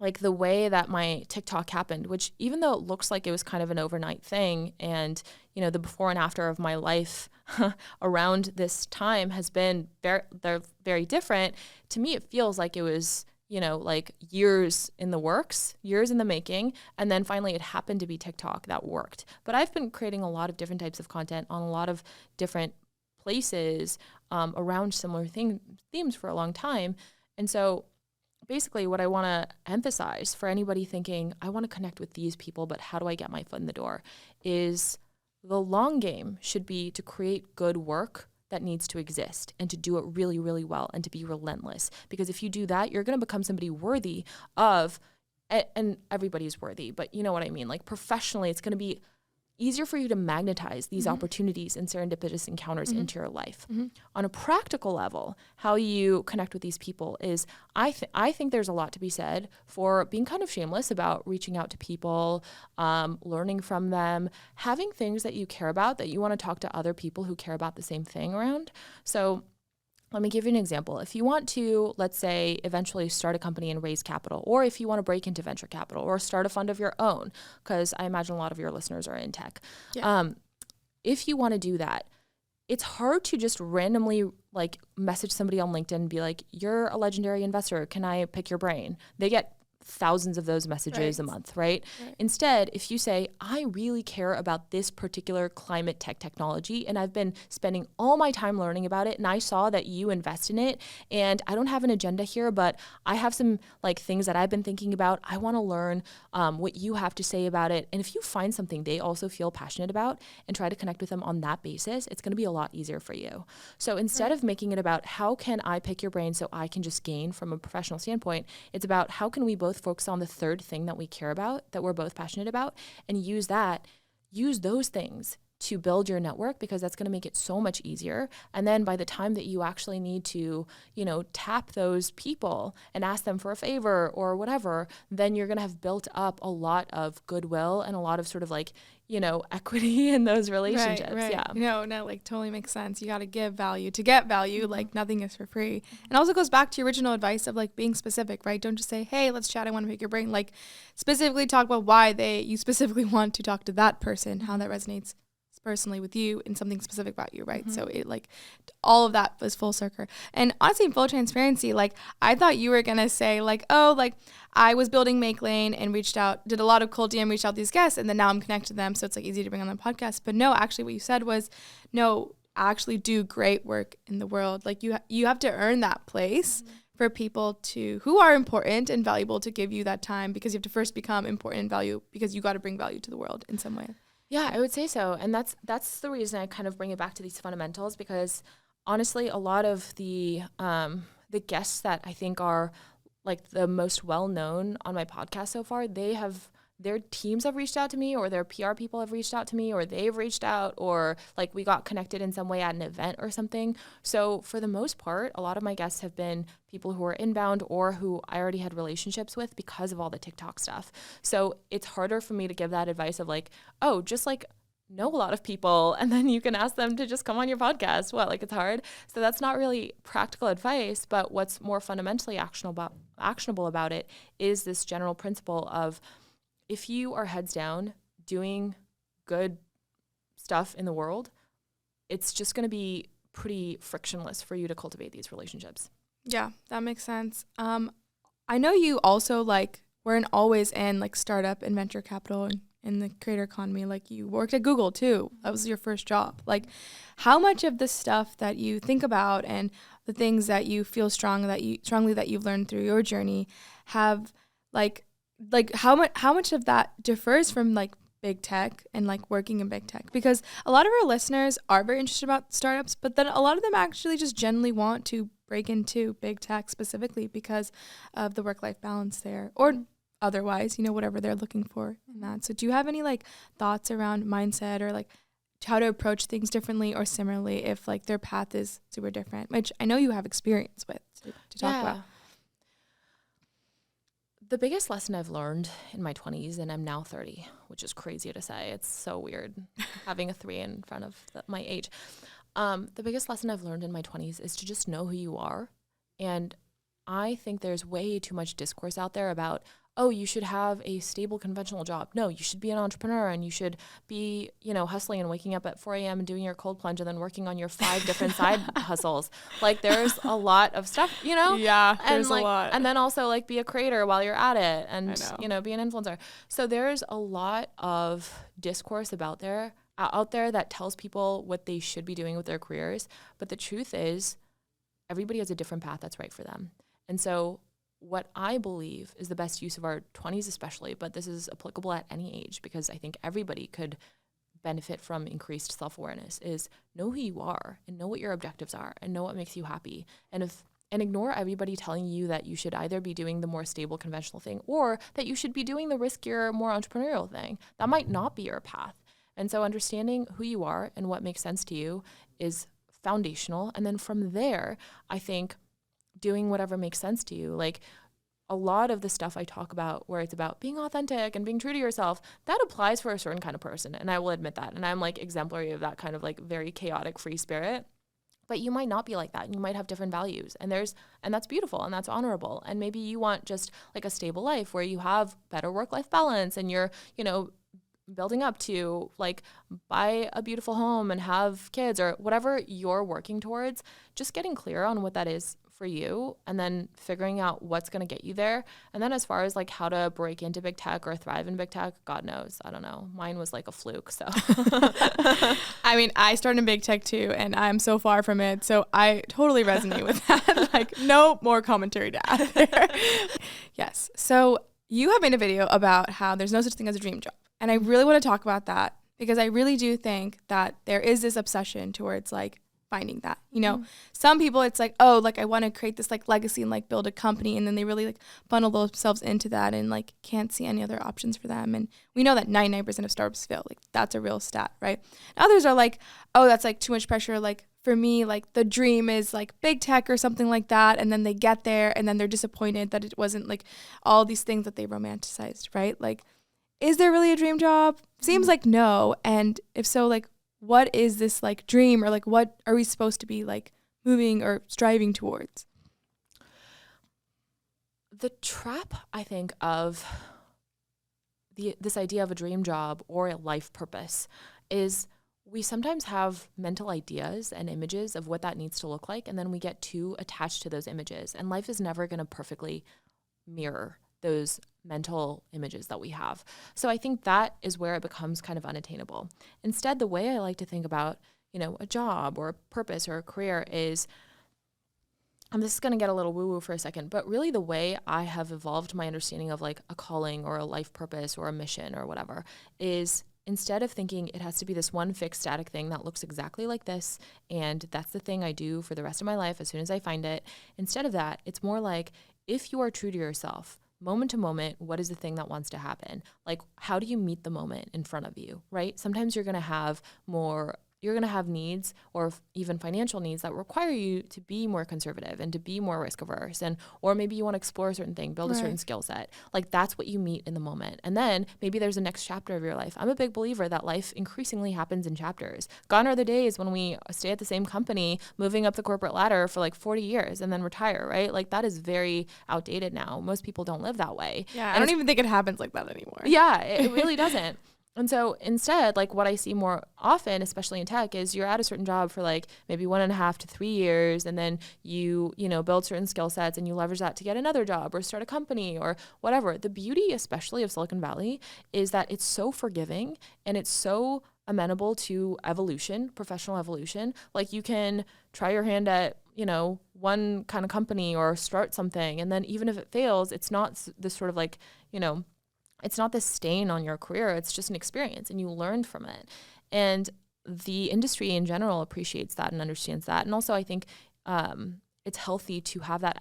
like the way that my TikTok happened, which even though it looks like it was kind of an overnight thing, and, the before and after of my life around this time has been they're very different. To me, it feels like it was, like years in the works, years in the making. And then finally it happened to be TikTok that worked. But I've been creating a lot of different types of content on a lot of different places around similar themes for a long time. And so basically what I want to emphasize for anybody thinking, I want to connect with these people, but how do I get my foot in the door, is the long game should be to create good work that needs to exist and to do it really, really well and to be relentless. Because if you do that, you're going to become somebody worthy of, and everybody's worthy, but you know what I mean? Like professionally, it's going to be easier for you to magnetize these opportunities and serendipitous encounters into your life. On a practical level, how you connect with these people is, I think there's a lot to be said for being kind of shameless about reaching out to people, learning from them, having things that you care about that you want to talk to other people who care about the same thing around. So let me give you an example. If you want to, let's say, eventually start a company and raise capital, or if you want to break into venture capital or start a fund of your own, because I imagine a lot of your listeners are in tech. Yeah. If you want to do that, it's hard to just randomly like message somebody on LinkedIn and be like, you're a legendary investor. Can I pick your brain? They get thousands of those messages a month, right? Instead, if you say, I really care about this particular climate technology, and I've been spending all my time learning about it, and I saw that you invest in it, and I don't have an agenda here, but I have some like things that I've been thinking about. I want to learn what you have to say about it. And if you find something they also feel passionate about and try to connect with them on that basis, it's going to be a lot easier for you. So instead of making it about how can I pick your brain so I can just gain from a professional standpoint, it's about how can we both focus on the third thing that we care about, that we're both passionate about, and use those things to build your network, because that's going to make it so much easier. And then by the time that you actually need to, tap those people and ask them for a favor or whatever, then you're going to have built up a lot of goodwill and a lot of sort of like, equity in those relationships. Right. Yeah. No, like totally makes sense. You got to give value to get value. Like nothing is for free. And also goes back to your original advice of like being specific, right? Don't just say, hey, let's chat. I want to pick your brain. Like specifically talk about why you specifically want to talk to that person, how that resonates personally with you and something specific about you, right? So it like all of that was full circle. And honestly, in full transparency, like I thought you were gonna say like, oh, like I was building Make Lane and did a lot of cold DM, reached out to these guests, and then now I'm connected to them, so it's like easy to bring on the podcast. But no, actually what you said was, no, actually do great work in the world. Like you have to earn that place for people who are important and valuable to give you that time, because you have to first become important and value, because you got to bring value to the world in some way. Yeah, I would say so. And that's the reason I kind of bring it back to these fundamentals, because honestly, a lot of the guests that I think are like the most well-known on my podcast so far, their teams have reached out to me, or their PR people have reached out to me, or they've reached out, or like we got connected in some way at an event or something. So for the most part, a lot of my guests have been people who are inbound or who I already had relationships with because of all the TikTok stuff. So it's harder for me to give that advice of like, oh, just like know a lot of people and then you can ask them to just come on your podcast. Like it's hard. So that's not really practical advice, but what's more fundamentally actionable about it is this general principle of, if you are heads down doing good stuff in the world, it's just going to be pretty frictionless for you to cultivate these relationships. Yeah, that makes sense. I know you also weren't always in startup and venture capital and in the creator economy. Like you worked at Google too. That was your first job. Like how much of the stuff that you think about and the things that you feel strongly that you've learned through your journey have how much of that differs from big tech and working in big tech? Because a lot of our listeners are very interested about startups, but then a lot of them actually just genuinely want to break into big tech specifically because of the work-life balance there, or otherwise, whatever they're looking for in that. So do you have any thoughts around mindset or how to approach things differently or similarly if their path is super different, which I know you have experience with to talk about? The biggest lesson I've learned in my 20s, and I'm now 30, which is crazy to say. It's so weird having a 3 in front of my age. The biggest lesson I've learned in my 20s is to just know who you are. And I think there's way too much discourse out there about, oh, you should have a stable conventional job. No, you should be an entrepreneur and you should be, hustling and waking up at 4 a.m. and doing your cold plunge and then working on your 5 different side hustles. Like there's a lot of stuff, Yeah, there's and a lot. And then also like be a creator while you're at it and, be an influencer. So there's a lot of discourse out there that tells people what they should be doing with their careers. But the truth is everybody has a different path that's right for them. And so what I believe is the best use of our 20s especially, but this is applicable at any age because I think everybody could benefit from increased self-awareness, is know who you are and know what your objectives are and know what makes you happy. And ignore everybody telling you that you should either be doing the more stable conventional thing or that you should be doing the riskier, more entrepreneurial thing. That might not be your path. And so understanding who you are and what makes sense to you is foundational. And then from there, I think doing whatever makes sense to you. Like a lot of the stuff I talk about where it's about being authentic and being true to yourself, that applies for a certain kind of person. And I will admit that. And I'm like exemplary of that kind of like very chaotic free spirit. But you might not be like that and you might have different values. And that's beautiful and that's honorable. And maybe you want just like a stable life where you have better work-life balance and you're, building up to like buy a beautiful home and have kids or whatever you're working towards. Just getting clear on what that is for you and then figuring out what's going to get you there. And then as far as like how to break into big tech or thrive in big tech, God knows. I don't know. Mine was like a fluke. So I mean, I started in big tech too, and I'm so far from it. So I totally resonate with that. Like no more commentary to add there. Yes. So you have made a video about how there's no such thing as a dream job. And I really want to talk about that because I really do think that there is this obsession towards like finding that, some people it's like, oh, like I want to create this like legacy and like build a company. And then they really like funnel themselves into that and like can't see any other options for them. And we know that 99% of startups fail. Like that's a real stat, right? And others are like, oh, that's like too much pressure. Like for me, like the dream is like big tech or something like that. And then they get there and then they're disappointed that it wasn't like all these things that they romanticized, right? Like, is there really a dream job? Seems like no. And if so, like, what is this like dream or like what are we supposed to be like moving or striving towards? The trap, I think, of this idea of a dream job or a life purpose is we sometimes have mental ideas and images of what that needs to look like, and then we get too attached to those images. And life is never going to perfectly mirror those mental images that we have. So I think that is where it becomes kind of unattainable. Instead, the way I like to think about, a job or a purpose or a career is, and this is going to get a little woo-woo for a second, but really the way I have evolved my understanding of like a calling or a life purpose or a mission or whatever is instead of thinking it has to be this one fixed static thing that looks exactly like this and that's the thing I do for the rest of my life as soon as I find it, instead of that, it's more like if you are true to yourself, moment to moment, what is the thing that wants to happen? Like, how do you meet the moment in front of you, right? Sometimes you're going to have needs or even financial needs that require you to be more conservative and to be more risk averse. Or maybe you want to explore a certain thing, build a certain skill set. Like that's what you meet in the moment. And then maybe there's a next chapter of your life. I'm a big believer that life increasingly happens in chapters. Gone are the days when we stay at the same company, moving up the corporate ladder for like 40 years and then retire, right? Like that is very outdated now. Most people don't live that way. Yeah, I don't even think it happens like that anymore. Yeah, it really doesn't. And so instead, like what I see more often, especially in tech, is you're at a certain job for like maybe 1.5 to 3 years, and then you build certain skill sets and you leverage that to get another job or start a company or whatever. The beauty, especially of Silicon Valley, is that it's so forgiving and it's so amenable to evolution, professional evolution. Like you can try your hand at, one kind of company or start something. And then even if it fails, it's not this sort of like, it's not this stain on your career. It's just an experience and you learned from it. And the industry in general appreciates that and understands that. And also I think it's healthy to have that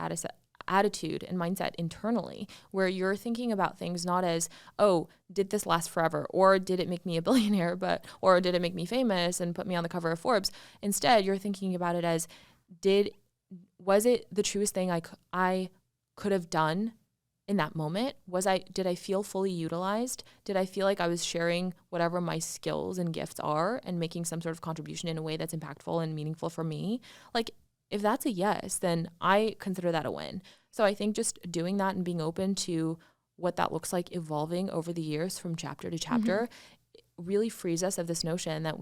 attitude and mindset internally where you're thinking about things not as, oh, did this last forever? Or did it make me a billionaire? Or did it make me famous and put me on the cover of Forbes? Instead, you're thinking about it as, was it the truest thing I could have done in that moment? Did I feel fully utilized? Did I feel like I was sharing whatever my skills and gifts are and making some sort of contribution in a way that's impactful and meaningful for me? Like, if that's a yes, then I consider that a win. So I think just doing that and being open to what that looks like evolving over the years from chapter to chapter really frees us of this notion that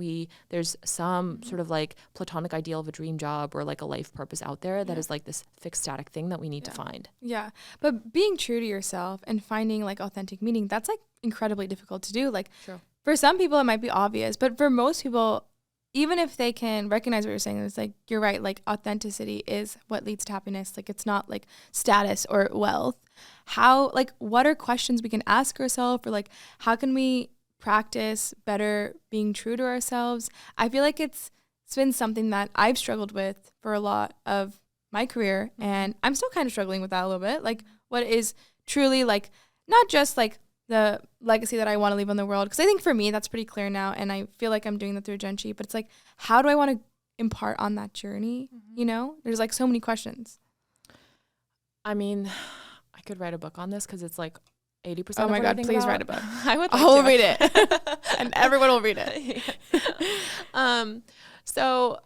there's some sort of like platonic ideal of a dream job or like a life purpose out there that is like this fixed static thing that we need to find. Yeah. But being true to yourself and finding like authentic meaning, that's like incredibly difficult to do. Like for some people it might be obvious, but for most people, even if they can recognize what you're saying, it's like, you're right, like authenticity is what leads to happiness. Like it's not like status or wealth. How, like, what are questions we can ask ourselves, or like, how can we practice better being true to ourselves? I feel like it's been something that I've struggled with for a lot of my career, and I'm still kind of struggling with that a little bit. Like, what is truly like, not just like the legacy that I want to leave on the world, because I think for me that's pretty clear now, and I feel like I'm doing that through Genchi, but it's like, how do I want to impart on that journey? You know, there's like so many questions. I mean, I could write a book on this because it's like 80%. Oh my God, please write a book. I would like I'll to. read it. And everyone will read it. So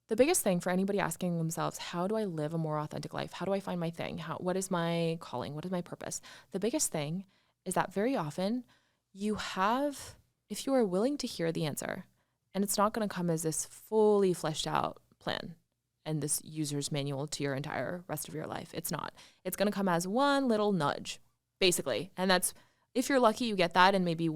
the biggest thing for anybody asking themselves, how do I live a more authentic life? How do I find my thing? What is my calling? What is my purpose? The biggest thing is that very often you have, if you are willing to hear the answer, and it's not going to come as this fully fleshed out plan and this user's manual to your entire rest of your life. It's not. It's going to come as one little nudge, basically. And that's, if you're lucky, you get that and maybe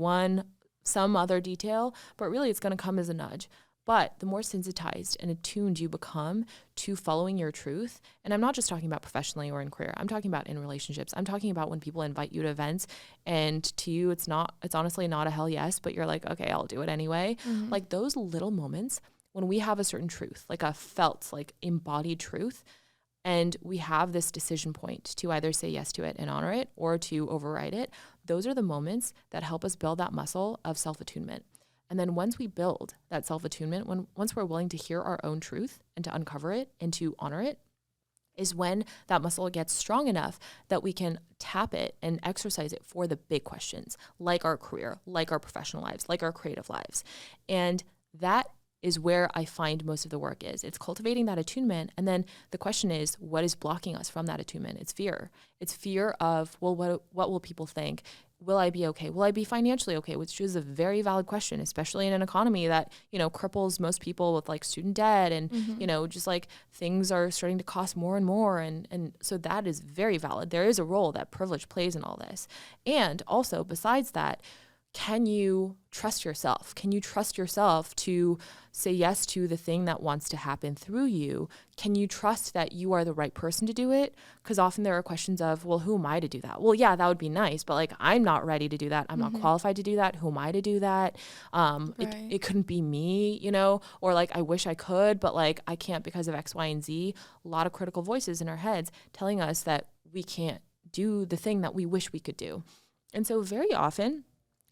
some other detail, but really it's going to come as a nudge. But the more sensitized and attuned you become to following your truth, and I'm not just talking about professionally or in career, I'm talking about in relationships. I'm talking about when people invite you to events and to you it's honestly not a hell yes, but you're like, okay, I'll do it anyway. Like those little moments when we have a certain truth, like a felt, like embodied truth, and we have this decision point to either say yes to it and honor it or to override it, those are the moments that help us build that muscle of self-attunement. And then once we build that self-attunement, once we're willing to hear our own truth and to uncover it and to honor it, is when that muscle gets strong enough that we can tap it and exercise it for the big questions, like our career, like our professional lives, like our creative lives. And that is where I find most of the work is. It's cultivating that attunement. And then the question is, what is blocking us from that attunement? It's fear. It's fear of, well, what will people think? Will I be okay? Will I be financially okay? Which is a very valid question, especially in an economy that, cripples most people with like student debt and, just like things are starting to cost more and more. And so that is very valid. There is a role that privilege plays in all this. And also besides that, can you trust yourself? Can you trust yourself to say yes to the thing that wants to happen through you? Can you trust that you are the right person to do it? Because often there are questions of, well, who am I to do that? Well, yeah, that would be nice, but like, I'm not ready to do that. I'm not qualified to do that. Who am I to do that? It couldn't be me, or like, I wish I could, but like, I can't because of X, Y, and Z. A lot of critical voices in our heads telling us that we can't do the thing that we wish we could do. And so very often,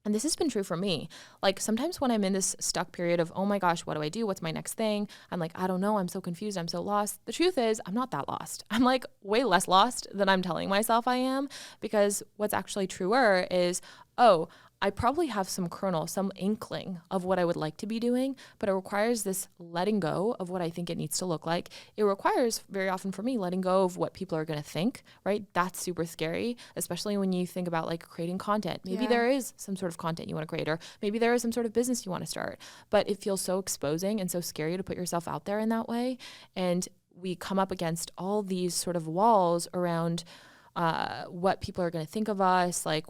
and this has been true for me, like sometimes when I'm in this stuck period of, oh my gosh, what do I do? What's my next thing? I'm like, I don't know. I'm so confused. I'm so lost. The truth is, I'm not that lost. I'm like way less lost than I'm telling myself I am, because what's actually truer is, oh, I probably have some kernel, some inkling of what I would like to be doing, but it requires this letting go of what I think it needs to look like. It requires very often for me letting go of what people are going to think, right? That's super scary, especially when you think about like creating content. Maybe there is some sort of content you want to create, or maybe there is some sort of business you want to start, but it feels so exposing and so scary to put yourself out there in that way. And we come up against all these sort of walls around what people are going to think of us, like,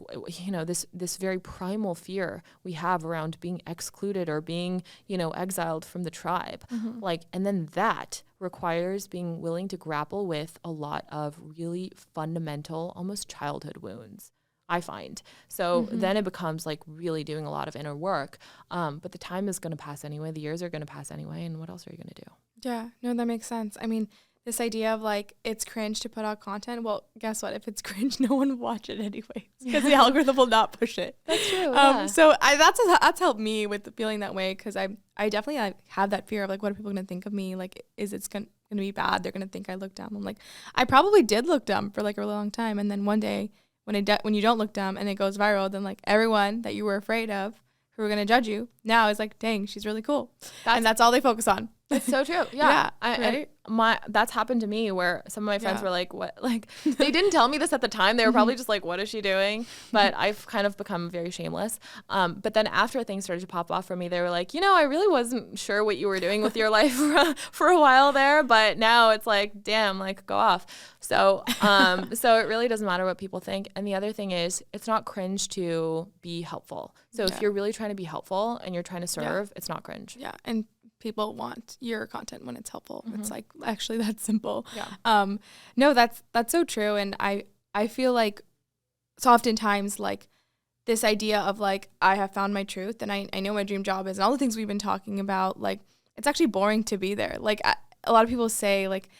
this very primal fear we have around being excluded or being, exiled from the tribe. And then that requires being willing to grapple with a lot of really fundamental, almost childhood wounds, I find. So then it becomes like really doing a lot of inner work. But the time is going to pass anyway. The years are going to pass anyway. And what else are you going to do? Yeah, no, that makes sense. I mean, this idea of like, it's cringe to put out content. Well, guess what? If it's cringe, no one will watch it anyways, because the algorithm will not push it. That's true. So that's helped me with feeling that way, because I definitely have that fear of like, what are people going to think of me? Like, is it's going to be bad? They're going to think I look dumb. I'm like, I probably did look dumb for like a really long time. And then one day when you don't look dumb and it goes viral, then like everyone that you were afraid of who were going to judge you now is like, dang, she's really cool. And that's all they focus on. It's so true. Yeah. Right? That's happened to me where some of my friends Yeah. were like, what? Like, they didn't tell me this at the time. They were probably just like, what is she doing? But I've kind of become very shameless. But then after things started to pop off for me, they were like, I really wasn't sure what you were doing with your life for a while there. But now it's like, damn, like, go off. So, so it really doesn't matter what people think. And the other thing is, it's not cringe to be helpful. So if you're really trying to be helpful and you're trying to serve, it's not cringe. Yeah. And people want your content when it's helpful. It's like actually that simple. Yeah. No, that's so true. And I feel like so oftentimes like this idea of like I have found my truth and I know my dream job is and all the things we've been talking about, like it's actually boring to be there. Like a lot of people say like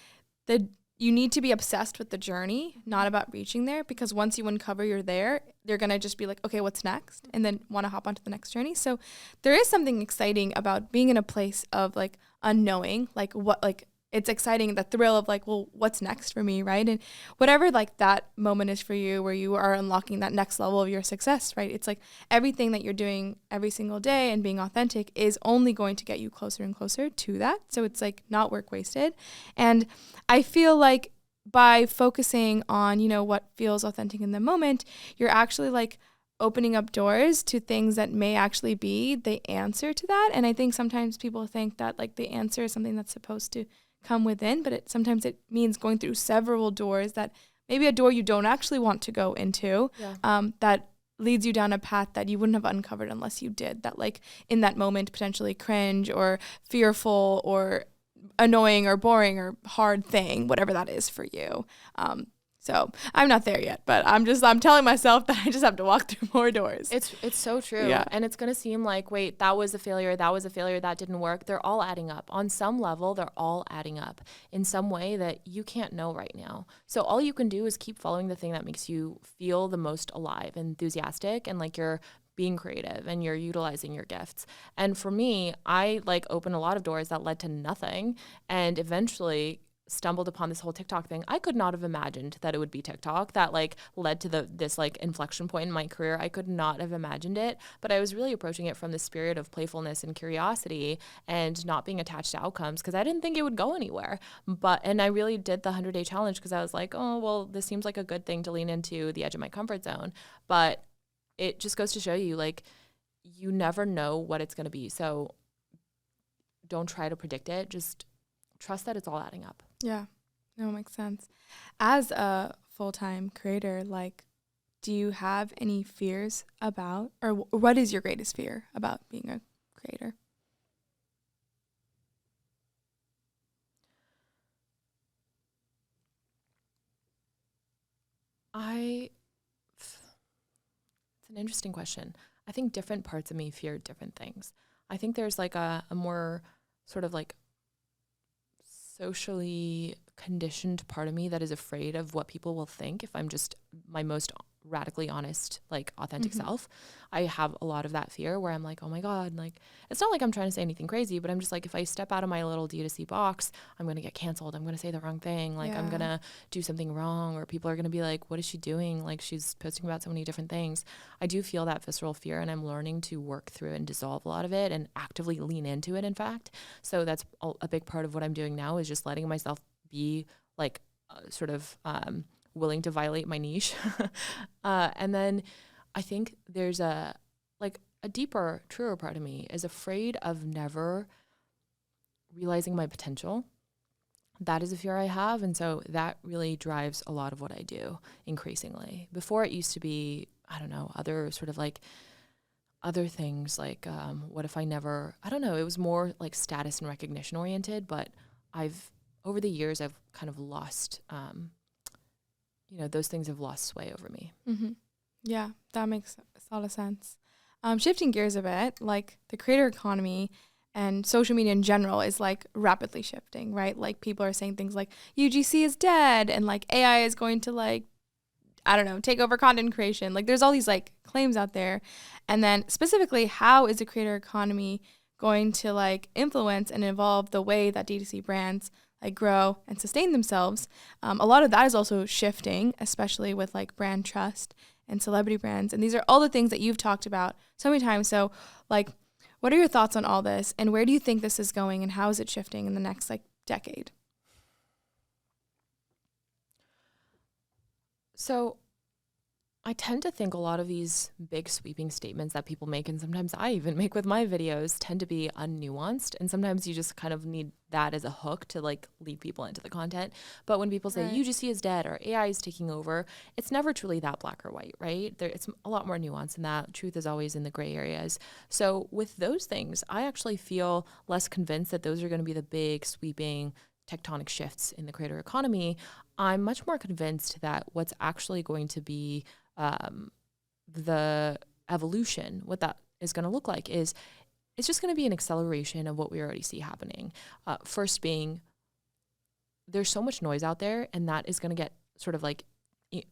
you need to be obsessed with the journey, not about reaching there, because once you uncover you're there, they're going to just be like, okay, what's next? And then want to hop onto the next journey. So there is something exciting about being in a place of like unknowing, like what, like it's exciting, the thrill of like, well, what's next for me, right? And whatever like that moment is for you where you are unlocking that next level of your success, right? It's like everything that you're doing every single day and being authentic is only going to get you closer and closer to that. So it's like not work wasted. And I feel like by focusing on, what feels authentic in the moment, you're actually like opening up doors to things that may actually be the answer to that. And I think sometimes people think that like the answer is something that's supposed to come within, but sometimes it means going through several doors that maybe a door you don't actually want to go into, that leads you down a path that you wouldn't have uncovered unless you did that, like in that moment potentially cringe or fearful or annoying or boring or hard thing, whatever that is for you. So I'm not there yet, but I'm telling myself that I just have to walk through more doors. It's so true. Yeah. And it's going to seem like, wait, that was a failure. That didn't work. They're all adding up. On some level, they're all adding up in some way that you can't know right now. So all you can do is keep following the thing that makes you feel the most alive, enthusiastic, and like you're being creative and you're utilizing your gifts. And for me, I like opened a lot of doors that led to nothing and eventually stumbled upon this whole TikTok thing. I could not have imagined that it would be TikTok that like led to this like inflection point in my career. I could not have imagined it, but I was really approaching it from the spirit of playfulness and curiosity and not being attached to outcomes because I didn't think it would go anywhere. And I really did the 100-day challenge because I was like, oh, well, this seems like a good thing to lean into the edge of my comfort zone. But it just goes to show you, like, you never know what it's going to be. So don't try to predict it. Just trust that it's all adding up. Yeah, no, it makes sense. As a full-time creator, like, do you have any fears about, or what is your greatest fear about being a creator? It's an interesting question. I think different parts of me fear different things. I think there's like a more sort of like socially conditioned part of me that is afraid of what people will think if I'm just my most radically honest, like authentic self. I have a lot of that fear where I'm like, oh my God, like, it's not like I'm trying to say anything crazy, but I'm just like, if I step out of my little D2C box, I'm going to get canceled. I'm going to say the wrong thing. Like, I'm going to do something wrong, or people are going to be like, what is she doing? Like, she's posting about so many different things. I do feel that visceral fear, and I'm learning to work through and dissolve a lot of it and actively lean into it, in fact. So that's a big part of what I'm doing now, is just letting myself be like sort of willing to violate my niche. And then I think there's a deeper, truer part of me is afraid of never realizing my potential. That is a fear I have. And so that really drives a lot of what I do increasingly. Before it used to be, I don't know, other sort of like other things like what if I never, I don't know, it was more like status and recognition oriented, but over the years, I've kind of lost, those things have lost sway over me. Mm-hmm. Yeah, that makes a lot of sense. Shifting gears a bit, like the creator economy and social media in general is like rapidly shifting, right? Like people are saying things like UGC is dead and like AI is going to like, I don't know, take over content creation. Like there's all these like claims out there. And then specifically, how is the creator economy going to like influence and evolve the way that D2C brands like grow and sustain themselves? A lot of that is also shifting, especially with like brand trust and celebrity brands. And these are all the things that you've talked about so many times. So like, What are your thoughts on all this, and where do you think this is going, and how is it shifting in the next like decade? So I tend to think a lot of these big sweeping statements that people make, and sometimes I even make with my videos, tend to be unnuanced. And sometimes you just kind of need that as a hook to like lead people into the content. But when people say UGC is dead or AI is taking over, it's never truly that black or white, right? It's a lot more nuanced than that. Truth is always in the gray areas. So with those things, I actually feel less convinced that those are going to be the big sweeping tectonic shifts in the creator economy. I'm much more convinced that what's actually going to be the evolution, what that is going to look like is it's just going to be an acceleration of what we already see happening. First being, there's so much noise out there, and that is going to get sort of like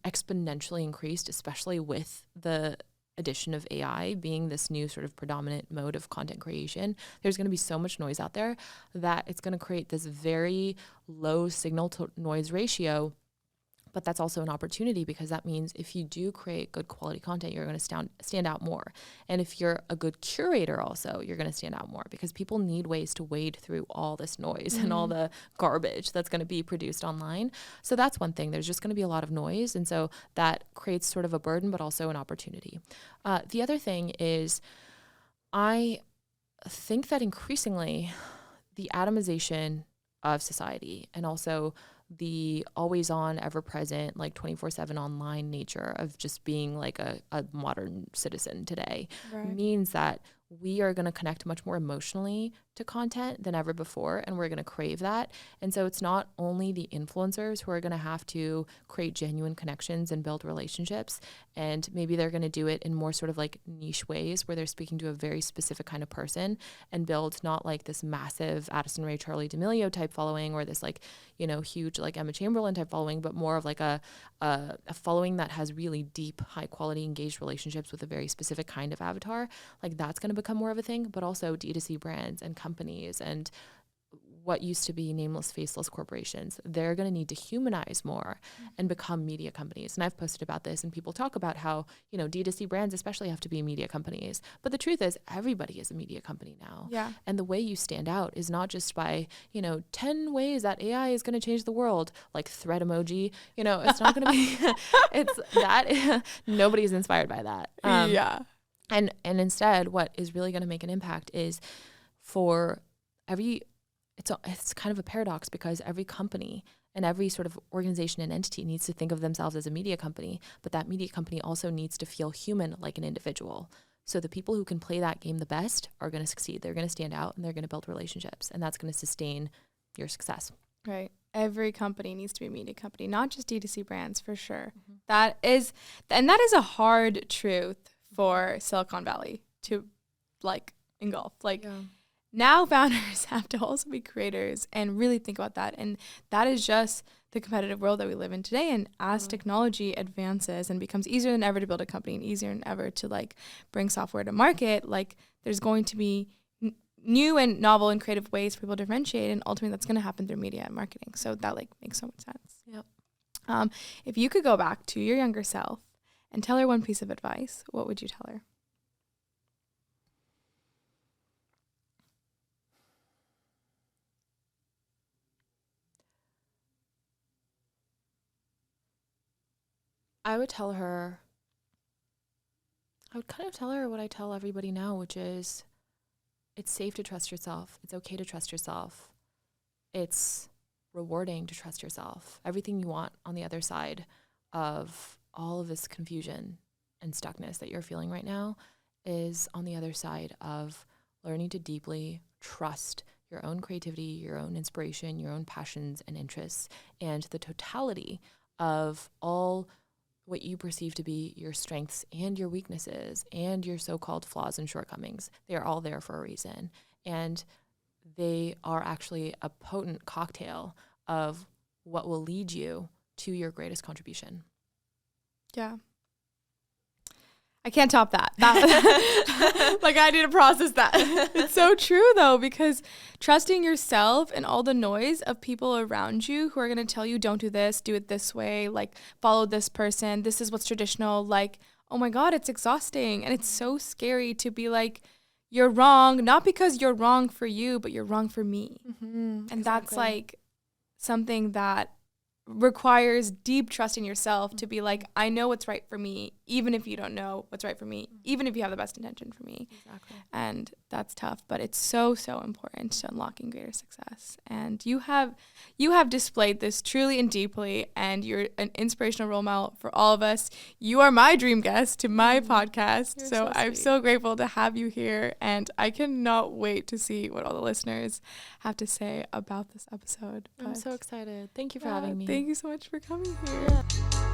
exponentially increased, especially with the addition of AI being this new sort of predominant mode of content creation. There's going to be so much noise out there that it's going to create this very low signal to noise ratio. But that's also an opportunity, because that means if you do create good quality content, you're going to stand out more. And if you're a good curator also, you're going to stand out more, because people need ways to wade through all this noise and all the garbage that's going to be produced online. So that's one thing. There's just going to be a lot of noise. And so that creates sort of a burden, but also an opportunity. The other thing is, I think that increasingly the atomization of society, and also the always on, ever present, like 24/7 online nature of just being like a modern citizen today means that we are going to connect much more emotionally to content than ever before, and we're going to crave that. And so it's not only the influencers who are going to have to create genuine connections and build relationships, and maybe they're going to do it in more sort of like niche ways where they're speaking to a very specific kind of person and build not like this massive Addison Rae, Charli D'Amelio type following, or this like, you know, huge like Emma Chamberlain type following, but more of like a following that has really deep, high quality, engaged relationships with a very specific kind of avatar. Like that's going to become more of a thing. But also D2C brands and companies and what used to be nameless, faceless corporations, they're going to need to humanize more and become media companies. And I've posted about this, and people talk about how, you know, D2C brands especially have to be media companies. But the truth is, everybody is a media company now. Yeah. And the way you stand out is not just by, you know, 10 ways that AI is going to change the world, like thread emoji. You know, it's not going to be, it's that, nobody's inspired by that. And instead, what is really going to make an impact is for it's kind of a paradox, because every company and every sort of organization and entity needs to think of themselves as a media company, but that media company also needs to feel human like an individual. So the people who can play that game the best are going to succeed. They're going to stand out, and they're going to build relationships, and that's going to sustain your success. Right. Every company needs to be a media company, not just D2C brands, for sure. That is a hard truth for Silicon Valley to like engulf. Now founders have to also be creators and really think about that. And that is just the competitive world that we live in today. And as technology advances and becomes easier than ever to build a company and easier than ever to like bring software to market, like there's going to be new and novel and creative ways for people to differentiate. And ultimately that's going to happen through media and marketing. So that like makes so much sense. Yep. If you could go back to your younger self and tell her one piece of advice, what would you tell her? I would kind of tell her what I tell everybody now, which is it's safe to trust yourself. It's okay to trust yourself. It's rewarding to trust yourself. Everything you want on the other side of all of this confusion and stuckness that you're feeling right now is on the other side of learning to deeply trust your own creativity, your own inspiration, your own passions and interests, and the totality of all what you perceive to be your strengths and your weaknesses and your so-called flaws and shortcomings. They are all there for a reason. And they are actually a potent cocktail of what will lead you to your greatest contribution. Yeah. I can't top that. Like, I need to process that. It's so true, though, because trusting yourself and all the noise of people around you who are going to tell you, don't do this, do it this way, like, follow this person, this is what's traditional. Like, oh my God, it's exhausting. And it's so scary to be like, you're wrong, not because you're wrong for you, but you're wrong for me. And that's like something that requires deep trust in yourself to be like, I know what's right for me, even if you don't know what's right for me, even if you have the best intention for me. And that's tough, but it's so, so important to unlocking greater success. And you have displayed this truly and deeply, and you're an inspirational role model for all of us. You are my dream guest to my podcast. So I'm so grateful to have you here, and I cannot wait to see what all the listeners have to say about this episode. I'm so excited. Thank you for having me. Thank you so much for coming here.